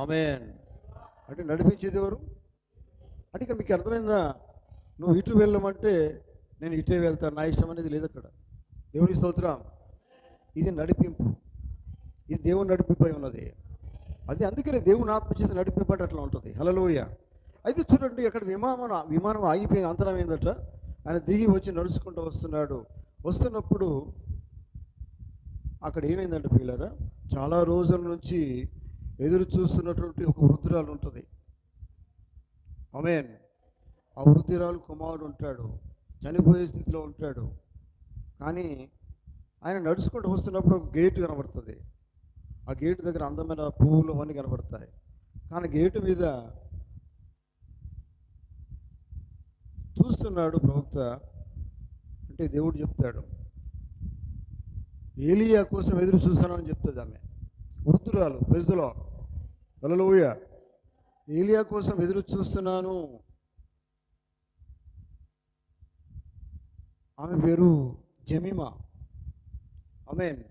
ఆమేన్. అంటే నడిపించేది ఎవరు? అంటే ఇక్కడ మీకు అర్థమైందా? నువ్వు ఇటు వెళ్ళమంటే నేను ఇటే వెళ్తాను, నా ఇష్టం అనేది లేదు అక్కడ. దేవుని స్తోత్రం. ఇది నడిపింపు, ఇది దేవుని నడిపింపై ఉన్నది. అది అందుకనే దేవుని ఆత్మచేత నడిపింపట అట్లా ఉంటుంది. హల్లెలూయా. అయితే చూడండి, అక్కడ విమానం ఆగిపోయింది, అంతరం ఏందట. ఆయన దిగి వచ్చి నడుచుకుంటూ వస్తున్నాడు. వస్తున్నప్పుడు అక్కడ ఏమైందంటే పిల్లరా, చాలా రోజుల నుంచి ఎదురు చూస్తున్నటువంటి ఒక వృద్ధురాలు ఉంటుంది. ఆమేన్. ఆ వృద్ధురాలు కుమారుడు ఉంటాడు, చనిపోయే స్థితిలో ఉంటాడు. కానీ ఆయన నడుచుకుంటూ వస్తున్నప్పుడు ఒక గేటు కనబడుతుంది. ఆ గేటు దగ్గర అందమైన పువ్వులు అవన్నీ కనబడతాయి. కానీ గేటు మీద చూస్తున్నాడు ప్రవక్త. అంటే దేవుడు చెప్తాడు, ఏలియా కోసం ఎదురు చూస్తానని చెప్తుంది ఆమె, వృద్ధురాలు. ప్రజలో హల్లెలూయా. ఏలియా కోసం ఎదురు చూస్తున్నాను. ఆమె పేరు జమీమా. ఆమేన్.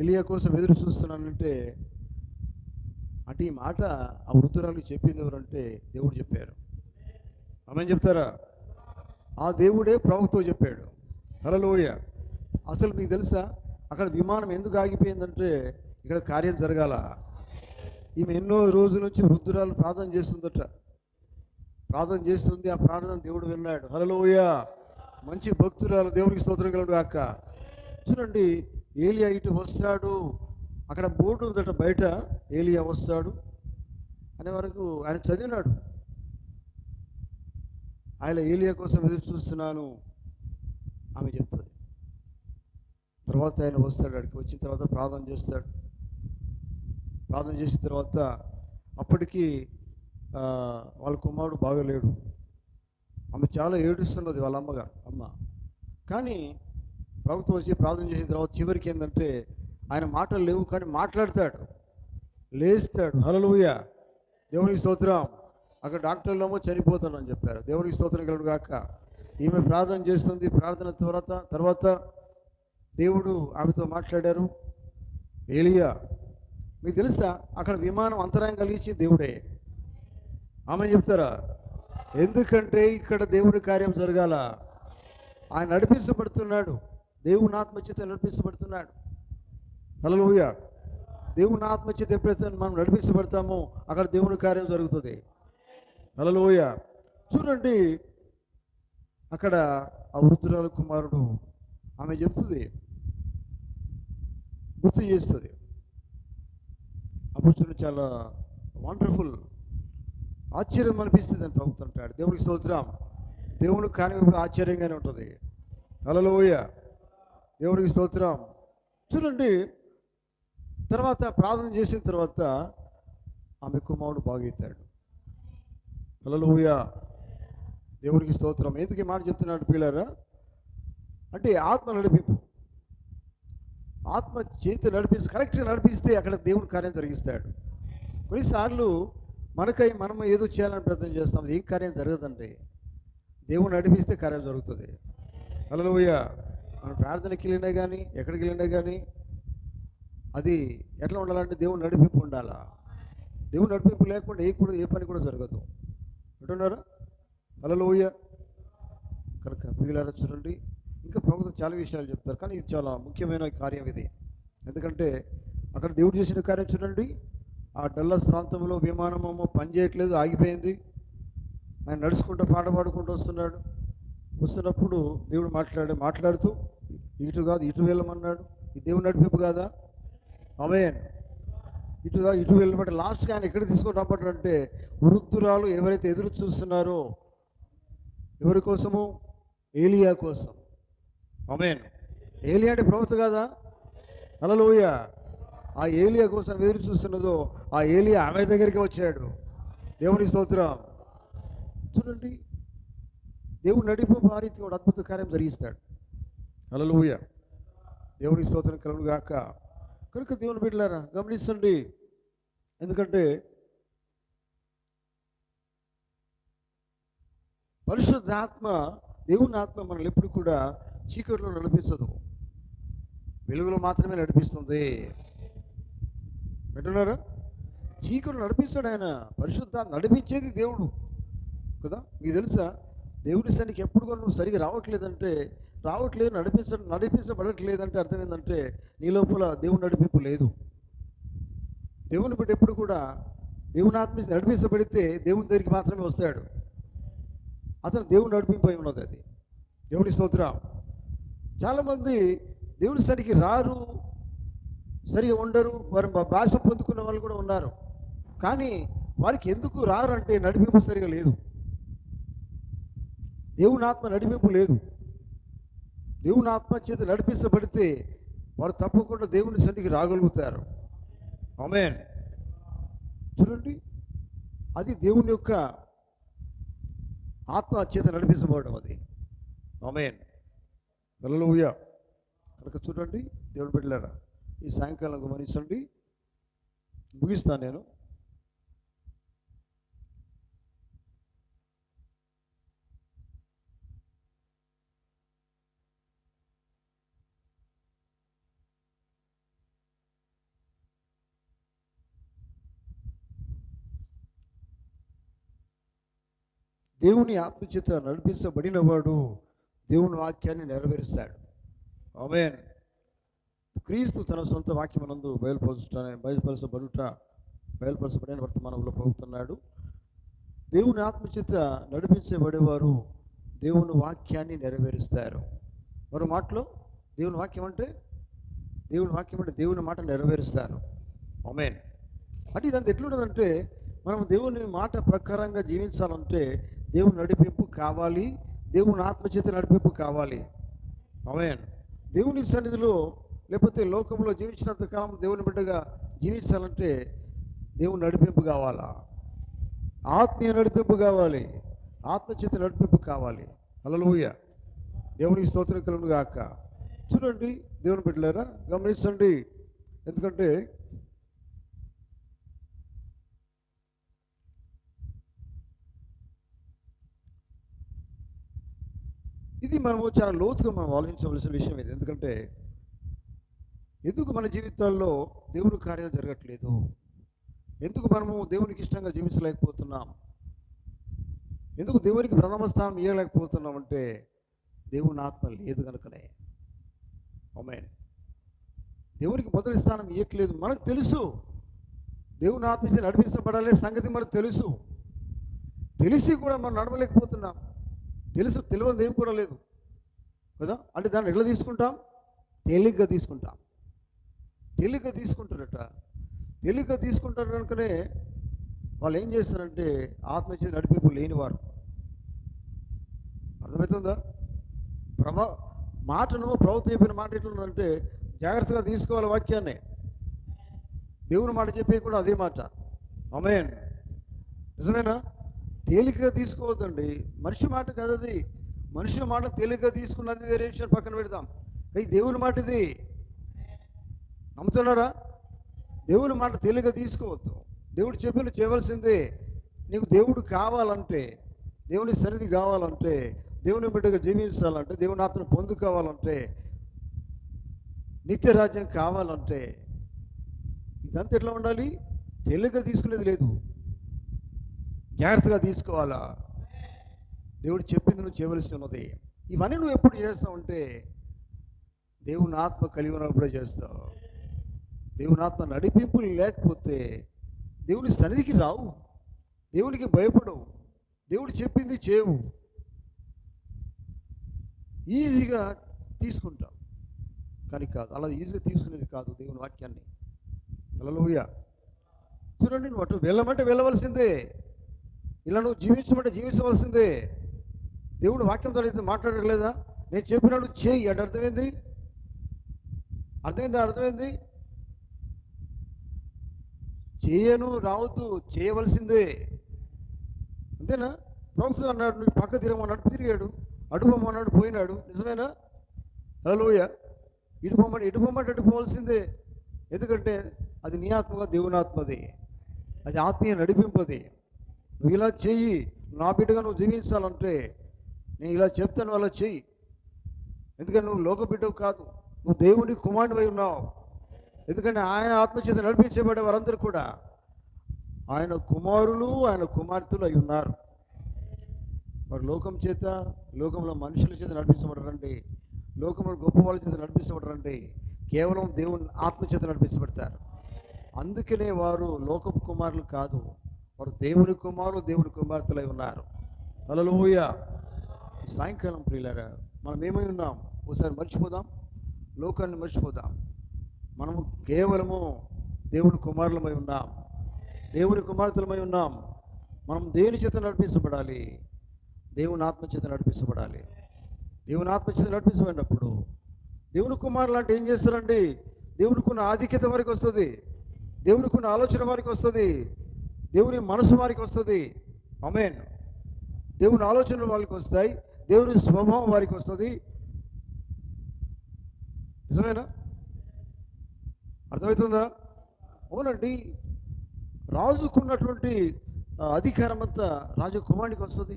ఏలియా కోసం ఎదురు చూస్తున్నానంటే ఈ మాట ఆ వృద్ధురాలకు చెప్పింది ఎవరంటే దేవుడు చెప్పారు. ఆమె చెప్తారా? ఆ దేవుడే ప్రవక్తతో చెప్పాడు. హల్లెలూయ. అసలు మీకు తెలుసా అక్కడ విమానం ఎందుకు ఆగిపోయిందంటే ఇక్కడ కార్యం జరగాల. ఈమె ఎన్నో రోజుల నుంచి వృద్ధురాలు ప్రార్థన చేస్తుందట. ప్రార్థన చేస్తుంది, ఆ ప్రార్థన దేవుడు విన్నాడు. హల్లెలూయ. మంచి భక్తురాలు, దేవునికి స్తోత్రం కలుగును గాక. చూడండి, ఏలియా ఇటు వస్తాడు, అక్కడ బోర్డు ఉందట బయట, ఏలియా వస్తాడు అనే వరకు ఆయన చదివినాడు. ఆయన ఏలియా కోసం ఎదురు చూస్తున్నాను ఆమె చెప్తుంది. తర్వాత ఆయన వస్తాడు, అక్కడికి వచ్చిన తర్వాత ప్రార్థన చేస్తాడు. ప్రార్థన చేసిన తర్వాత అప్పటికి వాళ్ళ కుమారుడు బాగలేడు. ఆమె చాలా ఏడుస్తున్నది, వాళ్ళ అమ్మ. కానీ ప్రభుత్వం వచ్చి ప్రార్థన చేసిన తర్వాత చివరికి ఏంటంటే ఆయన మాటలు లేవు, కానీ మాట్లాడతాడు, లేస్తాడు. హల్లెలూయ. దేవునికి స్తోత్రం. అక్కడ డాక్టర్లేమో చనిపోతాడని చెప్పారు. దేవునికి స్తోత్రం కలుగును గాక. ఈమె ప్రార్థన చేస్తుంది. ప్రార్థన తర్వాత దేవుడు ఆమెతో మాట్లాడారు. ఏలియా, మీకు తెలుసా అక్కడ విమానం అంతరాయం కలిగించి దేవుడే. ఆమె చెప్తారా? ఎందుకంటే ఇక్కడ దేవుడి కార్యం జరగాల. ఆయన నడిపించబడుతున్నాడు, దేవుని ఆత్మచేత నడిపించబడుతున్నాడు. హల్లెలూయా. దేవుని ఆత్మచేత ఎప్పుడైతే మనం నడిపించబడతామో అక్కడ దేవుని కార్యం జరుగుతుంది. హల్లెలూయా. చూడండి, అక్కడ ఆ వృద్ధురాలు కుమారుడు ఆమె చెప్తుంది, గుర్తు చేస్తుంది. అప్పుడు చూడండి, చాలా వండర్ఫుల్, ఆశ్చర్యం అనిపిస్తుంది అని ప్రభుత్వం అంటాడు. దేవునికి స్తోత్రం. దేవుని కార్యం ఇప్పుడు ఆశ్చర్యంగానే ఉంటుంది. హల్లెలూయా. దేవునికి స్తోత్రం. చూడండి, తర్వాత ప్రార్థన చేసిన తర్వాత ఆమె కుమారుడు బాగవుతాడు. హల్లెలూయా. దేవునికి స్తోత్రం. ఎందుకు ఈ మాట చెప్తున్నాడు పిల్లరా అంటే ఆత్మ నడిపింపు, ఆత్మ చేతి కరెక్ట్గా నడిపిస్తే అక్కడ దేవుని కార్యం జరిగిస్తాడు. కొన్నిసార్లు మనం ఏదో చేయాలని ప్రయత్నం చేస్తాం, ఏం కార్యం జరగదండి. దేవుని నడిపిస్తే కార్యం జరుగుతుంది. హల్లెలూయా. మనం ప్రార్థనకి వెళ్ళినా కానీ ఎక్కడికి వెళ్ళినా కానీ అది ఎట్లా ఉండాలంటే దేవుని నడిపింపు ఉండాలా. దేవుని నడిపింపు లేకుండా ఏ పని కూడా జరగదు. అంటున్నారా? హల్లెలూయా. కనుక పిల్లలారా చూడండి, ఇంకా ప్రభుత్వం చాలా విషయాలు చెప్తారు, కానీ ఇది చాలా ముఖ్యమైన కార్యం ఇది. ఎందుకంటే అక్కడ దేవుడు చేసిన కార్యం చూడండి. ఆ డల్లాస్ ప్రాంతంలో విమానమేమో పనిచేయట్లేదు, ఆగిపోయింది. ఆయన నడుచుకుంటూ పాట పాడుకుంటూ వస్తున్నప్పుడు దేవుడు మాట్లాడుతూ ఇటు కాదు ఇటు వెళ్ళమన్నాడు. ఈ దేవుడు నడిపింపు కాదా? ఆమేన్. ఇటు వెళ్ళమంటే లాస్ట్గా ఆయన ఎక్కడ తీసుకొని రమ్మంటాడంటే వృద్ధురాలు ఎవరైతే ఎదురు చూస్తున్నారో ఎవరి కోసము? ఏలియా కోసం. ఆమేన్. ఏలియా అంటే ప్రవక్త కాదా? హల్లెలూయా. ఆ ఏలియా కోసం ఎదురు చూస్తున్నదో ఆ ఏలియా ఆమె దగ్గరికి వచ్చాడు. దేవుని స్తోత్రం. చూడండి, దేవుడు నడిపి వారికి కూడా అద్భుత కార్యం జరిగిస్తాడు. హల్లెలూయా. దేవుని స్తోత్రం కలుగును గాక. కనుక దేవుని బిడ్డలారా గమనించండి, ఎందుకంటే పరిశుద్ధాత్మ, దేవుని ఆత్మ మనల్ని ఎప్పుడు కూడా చీకట్లో నడిపించదు, వెలుగులో మాత్రమే నడిపిస్తుంది. వింటున్నారా? చీకట్లు నడిపిస్తాడు ఆయన. పరిశుద్ధాత్మ నడిపించేది దేవుడు కదా. మీకు తెలుసా, దేవుని సన్నిధికి ఎప్పుడు కూడా నువ్వు సరిగా నడిపించబడట్లేదంటే అర్థం ఏంటంటే నీ లోపల దేవుని నడిపింపు లేదు. దేవుని బిడ్డ ఎప్పుడు కూడా దేవుని ఆత్మ నడిపించబడితే దేవుని దగ్గరికి మాత్రమే వస్తాడు. అతను దేవుని నడిపింపు అయి ఉన్నది. అది దేవుని స్తోత్రం. చాలామంది దేవుని సన్నిధికి రారు, సరిగా ఉండరు, వారు భాష పొందుకున్న వాళ్ళు కూడా ఉన్నారు. కానీ వారికి ఎందుకు రారు అంటే నడిపింపు సరిగా లేదు. దేవుని ఆత్మ నడిపింపు లేదు. దేవుని ఆత్మ చేత నడిపించబడితే వారు తప్పకుండా దేవుని సన్నిధికి రాగలుగుతారు. ఆమేన్. చూడండి, అది దేవుని యొక్క ఆత్మ చేత నడిపించబడడం అది. ఆమేన్. హల్లెలూయా. కనుక చూడండి దేవుని బిడ్డలారా, ఈ సాయంకాలం గమనించండి, ముగిస్తాను నేను. దేవుని ఆత్మచేత నడిపించబడినవాడు దేవుని వాక్యాన్ని నెరవేరుస్తాడు. ఆమేన్. క్రీస్తు తన సొంత వాక్యమునందు బయలుపరచబడిన వర్తమానంలో పలుకుతున్నాడు. దేవుని ఆత్మచేత నడిపించబడేవారు దేవుని వాక్యాన్ని నెరవేరుస్తారు. మరో మాటలో దేవుని వాక్యం అంటే దేవుని మాట నెరవేరుస్తారు. ఆమేన్. అంటే ఇదంతా ఎట్లున్నదంటే మనం దేవుని మాట ప్రకారంగా జీవించాలంటే దేవుని నడిపింపు కావాలి, దేవుని ఆత్మచేత నడిపింపు కావాలి. ఆమేన్. దేవుని సన్నిధిలో లేకపోతే లోకంలో జీవించినంత కాలం దేవుని బిడ్డగా జీవించాలంటే దేవుని నడిపింపు కావాలా, ఆత్మీయ నడిపింపు కావాలి, ఆత్మచేత నడిపింపు కావాలి. హల్లెలూయా. దేవునికి స్తోత్రం కలుగును గాక. చూడండి దేవుని బిడ్డలారా, గమనించండి. ఎందుకంటే ఇది మనము చాలా లోతుగా మనం ఆలోచించవలసిన విషయం ఇది. ఎందుకంటే ఎందుకు మన జీవితాల్లో దేవుని కార్యాలు జరగట్లేదు, ఎందుకు మనము దేవునికి ఇష్టంగా జీవించలేకపోతున్నాం, ఎందుకు దేవునికి ప్రథమ స్థానం ఇవ్వలేకపోతున్నాం అంటే దేవుని ఆత్మ లేదు కనుకనే. ఆమేన్. దేవునికి మొదటి స్థానం ఇవ్వట్లేదు. మనకు తెలుసు దేవుని ఆత్మ నడిపించబడాలనే సంగతి మనకు తెలుసు, తెలిసి కూడా మనం నడవలేకపోతున్నాం. తెలియని ఏం కూడా లేదు కదా. అంటే దాన్ని ఎట్లా తీసుకుంటాం? తేలిగ్గా తీసుకుంటాం. తేలిగ్గా తీసుకుంటారు కనుకనే వాళ్ళు ఏం చేస్తారంటే ఆత్మచేత నడిపింపు లేనివారు. అర్థమవుతుందా? ప్రభుత్వం చెప్పిన మాట ఎట్లుందంటే జాగ్రత్తగా తీసుకోవాలి వాక్యాన్ని. దేవుని మాట చెప్పే కూడా అదే మాట. ఆమేన్. నిజమేనా? తేలికగా తీసుకోవద్దండి. మనిషి మాట కాదు అది. మనిషి మాట తేలికగా తీసుకున్నది వేరే విషయం పక్కన పెడదాం. కానీ దేవుని మాట ఇది. నమ్ముతున్నారా? దేవుని మాట తేలికగా తీసుకోవద్దు. దేవుడు చెప్పిన చేయవలసిందే. నీకు దేవుడు కావాలంటే, దేవుని సన్నిధి కావాలంటే, దేవుని బిడ్డగా జీవించాలంటే, దేవుని ఆత్మను పొందుకోవాలంటే, నిత్య రాజ్యం కావాలంటే ఇదంతా ఎట్లా ఉండాలి? తేలికగా తీసుకునేది లేదు, జాగ్రత్తగా తీసుకోవాలా. దేవుడు చెప్పింది నువ్వు చేయవలసి ఉన్నది. ఇవన్నీ నువ్వు ఎప్పుడు చేస్తావంటే దేవుని ఆత్మ కలిగి ఉన్నప్పుడే చేస్తావు. దేవుని ఆత్మ నడిపింపులు లేకపోతే దేవుని సన్నిధికి రావు, దేవునికి భయపడవు, దేవుడు చెప్పింది చేయవు, ఈజీగా తీసుకుంటావు. కానీ కాదు, అలా ఈజీగా తీసుకునేది కాదు దేవుని వాక్యాన్ని. హల్లెలూయా. చూడండి, నువ్వు అటు వెళ్ళమంటే వెళ్ళవలసిందే, ఇలా నువ్వు జీవించమంటే జీవించవలసిందే. దేవుడు వాక్యం ద్వారా మాట్లాడలేదా? నేను చెప్పినాడు చేయి అంటే అర్థమైంది. చేయను రావద్దు, చేయవలసిందే. అంతేనా? ప్రభుత్వం అన్నాడు నువ్వు పక్క తిరగమన్నాడు, తిరిగాడు. అడుపోమన్నాడు, పోయినాడు. నిజమేనా? హల్లెలూయా. ఇటు పొమ్మంటే అటు పోవాల్సిందే. ఎందుకంటే అది నీ ఆత్మగా దేవుని ఆత్మది, అది ఆత్మీయ నడిపింపది. నువ్వు ఇలా చెయ్యి, నా బిడ్డగా నువ్వు జీవించాలంటే నేను ఇలా చెప్తాను, అలా చెయ్యి. ఎందుకంటే నువ్వు లోక బిడ్డవు కాదు, నువ్వు దేవుని కుమారుడివై ఉన్నావు. ఎందుకంటే ఆయన ఆత్మచేత నడిపించబడే వారందరూ కూడా ఆయన కుమారులు, ఆయన కుమార్తెలు అయి ఉన్నారు. వారు లోకంలో మనుషుల చేత నడిపించబడరండి, లోకంలో గొప్ప వాళ్ళ చేత నడిపించబడరండి. కేవలం దేవుని ఆత్మచేత నడిపించబడతారు. అందుకనే వారు లోకపు కుమారులు కాదు, వారు దేవుని కుమారులు, దేవుని కుమార్తెలై ఉన్నారు. హల్లెలూయా. సాయంకాలం ప్రియులారా, మనం ఏమై ఉన్నాం ఒకసారి మర్చిపోదాం, లోకాన్ని మర్చిపోదాం. మనము కేవలము దేవుని కుమారులమై ఉన్నాం, దేవుని కుమార్తెలమై ఉన్నాం. మనం దేని చేత నడిపించబడాలి? దేవుని ఆత్మచేత నడిపించబడాలి. దేవుని ఆత్మచేత నడిపించబడినప్పుడు దేవుని కుమారులు అంటే ఏం చేస్తారండి? దేవునికి ఉన్న ఆధిక్యత వారికి వస్తుంది, దేవునికి ఉన్న ఆలోచన వారికి వస్తుంది, దేవుని మనసు వారికి వస్తుంది. ఆమేన్. దేవుని ఆలోచనలు వారికి వస్తాయి, దేవుని స్వభావం వారికి వస్తుంది. నిజమేనా? అర్థమవుతుందా? అవునండి. రాజుకున్నటువంటి అధికారం అంతా రాజకుమారునికి వస్తుంది,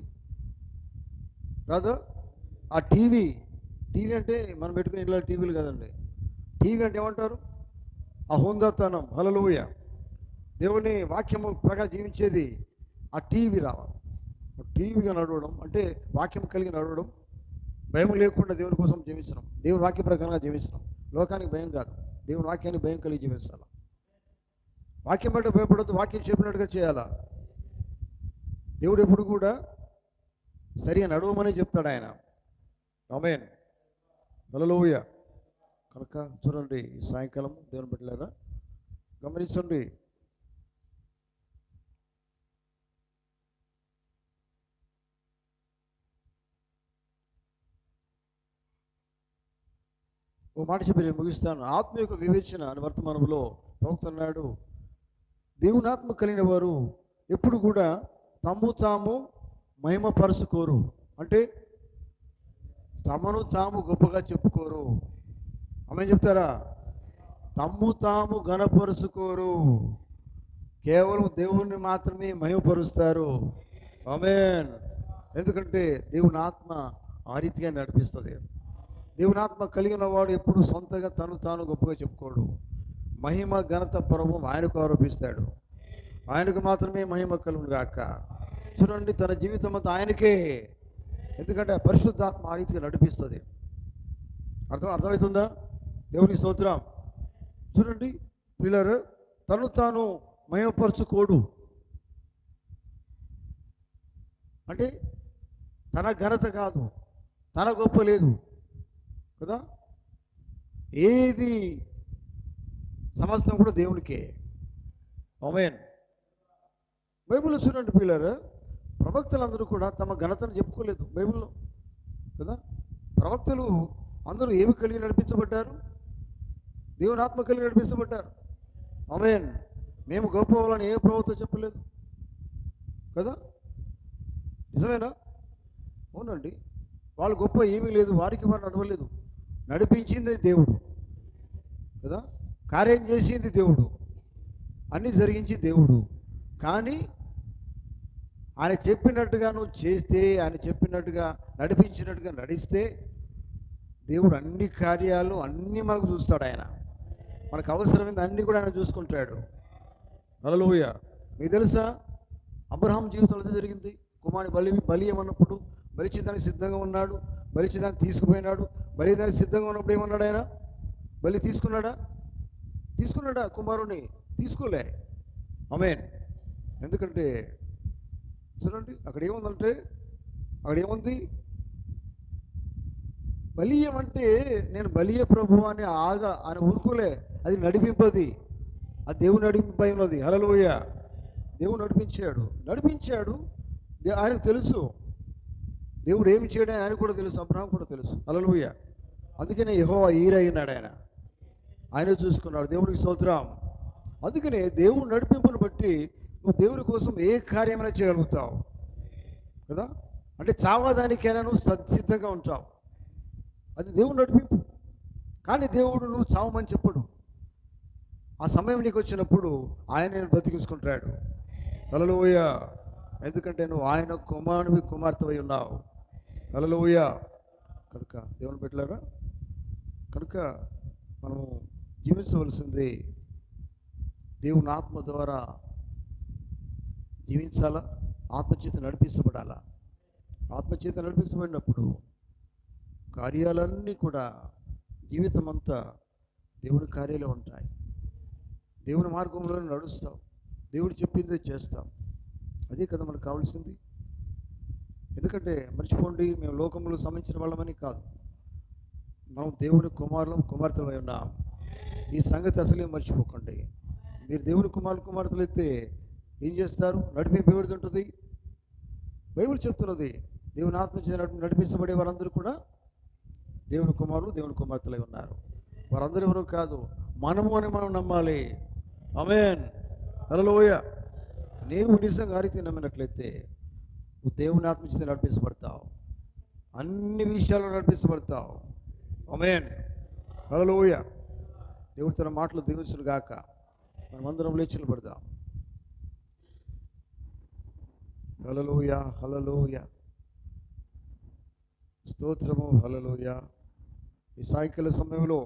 రాదా? ఆ టీవీ అంటే మనం పెట్టుకుని ఇలా టీవీలు కదండి. టీవీ అంటే ఏమంటారు? ఆ హోందాతనం. హల్లెలూయా. దేవుని వాక్యము ప్రకారం జీవించేది ఆ టీవీ రావాలి. టీవీగా నడవడం అంటే వాక్యం కలిగి నడవడం, భయం లేకుండా దేవుని కోసం జీవించడం, దేవుని వాక్య ప్రకారంగా జీవించడం. లోకానికి భయం కాదు, దేవుని వాక్యానికి భయం కలిగి జీవించాలి. వాక్యం బట్టి భయపడద్దు, వాక్యం చెప్పినట్టుగా చేయాలా. దేవుడు ఎప్పుడు కూడా సరిగా నడవమని చెప్తాడు ఆయన. ఆమేన్, హల్లెలూయా. కనుక చూడండి, ఈ సాయంకాలం దేవుని బిడ్డలారా గమనించండి. ఓ మాట చెప్పి నేను ముగిస్తాను. ఆత్మ యొక్క వివేచన అని వర్తమానంలో ప్రవక్త అన్నాడు, దేవుని ఆత్మ కలిగిన వారు ఎప్పుడు కూడా తమ్ము తాము మహిమపరుచుకోరు. అంటే తమను తాము గొప్పగా చెప్పుకోరు. ఆమేన్ చెప్తారా? తమ్ము తాము ఘనపరుచుకోరు, కేవలం దేవుణ్ణి మాత్రమే మహిమపరుస్తారు. ఆమేన్. ఎందుకంటే దేవుని ఆత్మ ఆ రీతిగా నడిపిస్తుంది. దేవుని ఆత్మ కలిగిన వాడు ఎప్పుడు సొంతగా తను తాను గొప్పగా చెప్పుకోడు. మహిమ ఘనత పర్వం ఆయనకు ఆరోపిస్తాడు. ఆయనకు మాత్రమే మహిమ కలుగును గాక. చూడండి, తన జీవితం అంతా ఆయనకే. ఎందుకంటే ఆ పరిశుద్ధాత్మ ఆ రీతిగా నడిపిస్తుంది. అర్థమవుతుందా? దేవునికి స్తోత్రం. చూడండి పిల్లలు, తను తాను మహిమపరచుకోడు అంటే తన ఘనత కాదు, తన గొప్ప లేదు కదా. ఏది సమస్తం కూడా దేవునికే. ఆమేన్. బైబిల్లో చూడండి పిల్లలు, ప్రవక్తలందరూ కూడా తమ ఘనతను చెప్పుకోలేదు బైబిల్లో కదా. ప్రవక్తలు అందరూ ఏమి కలిగి నడిపించబడ్డారు? దేవుని ఆత్మ కలిగి నడిపించబడ్డారు. ఆమేన్. మేము గొప్ప వాళ్ళని ఏ ప్రవక్త చెప్పలేదు కదా. నిజమేనా? అవునండి. వాళ్ళు గొప్ప ఏమీ లేదు, వారికి వారు నడవలేదు. నడిపించింది దేవుడు కదా, కార్యం చేసింది దేవుడు, అన్నీ జరిగించి దేవుడు. కానీ ఆయన చెప్పినట్టుగా నువ్వు చేస్తే, ఆయన చెప్పినట్టుగా నడిపించినట్టుగా నడిస్తే దేవుడు అన్ని కార్యాలు అన్నీ మనకు చూస్తాడు. ఆయన మనకు అవసరమైంది అన్నీ కూడా ఆయన చూసుకుంటాడు. హల్లెలూయా. మీకు తెలుసా, అబ్రహాం జీవితంలో అదే జరిగింది. కుమారుని బలి ఏమన్నప్పుడు బలిచేదానికి సిద్ధంగా ఉన్నాడు, బలిచేదానికి తీసుకుపోయినాడు. బలిదానికి సిద్ధంగా ఉన్నప్పుడు ఏమన్నాడు ఆయన? బలి తీసుకున్నాడా? కుమారుని తీసుకోలే. ఆమేన్. ఎందుకంటే చూడండి, అక్కడ ఏముంది? బలియమంటే నేను బలియ ప్రభు అని ఆయన ఊరుకోలే. అది నడిపింపది, అది దేవుని నడిపింపై ఉన్నది. హల్లెలూయా. దేవుడు నడిపించాడు. ఆయనకు తెలుసు దేవుడు ఏమి చేయడం, ఆయన కూడా తెలుసు, అబ్రహాం కూడా తెలుసు. హల్లెలూయా. అందుకనే యెహోవా ఈరే అయినాడు. ఆయన చూసుకున్నాడు. దేవునికి స్తోత్రం. అందుకనే దేవుడు నడిపింపును బట్టి నువ్వు దేవుని కోసం ఏ కార్యమైనా చేయగలుగుతావు కదా. అంటే చావడానికైనా నువ్వు సిద్ధంగా ఉంటావు, అది దేవుడు నడిపింపు. కానీ దేవుడు నువ్వు చావమని చెప్పడు. ఆ సమయం నీకు వచ్చినప్పుడు ఆయన నేను బతికించుకుంటాడు. హల్లెలూయా. ఎందుకంటే నువ్వు ఆయన కుమార్తెవై ఉన్నావు. హల్లెలూయా. కనుక దేవుని బిడ్డలారా, కనుక మనము జీవించవలసింది దేవుని ఆత్మ ద్వారా జీవించాలా, ఆత్మచేత నడిపించబడాలా. ఆత్మచేత నడిపించబడినప్పుడు కార్యాలన్నీ కూడా జీవితం అంతా దేవుని కార్యాలే ఉంటాయి. దేవుని మార్గంలోనే నడుస్తావు, దేవుడు చెప్పిందే చేస్తావు. అదే కదా మనకు కావాల్సింది. ఎందుకంటే మర్చిపోండి, మేము లోకంలో సంబంధించిన వాళ్ళమని కాదు, మనం దేవుని కుమార్తెలమై ఉన్నాం. ఈ సంగతి అసలే మర్చిపోకండి. మీరు దేవుని కుమార్తెలు అయితే ఏం చేస్తారు? నడిపింపు ఎవరిది ఉంటుంది? బైబిల్ చెప్తున్నది, దేవుని ఆత్మ నడిపించబడే వారందరూ కూడా దేవుని కుమారులు, దేవుని కుమార్తెలై ఉన్నారు. వారందరూ ఎవరో కాదు, మనము అని మనం నమ్మాలి. ఆమేన్. హల్లెలూయా. నీవు నిజంగా ఆ రీతి నమ్మినట్లయితే నువ్వు దేవుని ఆత్మ చేత నడిపించబడతావు, అన్ని విషయాల్లో నడిపించబడతావు. ఆమేన్. హల్లెలూయా. దేవుడు తన మాటలు దీవించును గాక. మనమందరం లేచి నిలబడదాం. హల్లెలూయా, హల్లెలూయా, స్తోత్రము. హల్లెలూయా. ఈ సాయంకాల సమయంలో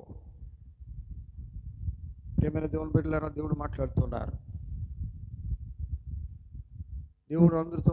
ప్రియమైన దేవుని బిడ్డలారా, దేవుడు మాట్లాడుతున్నారు. దేవుడు అందరితో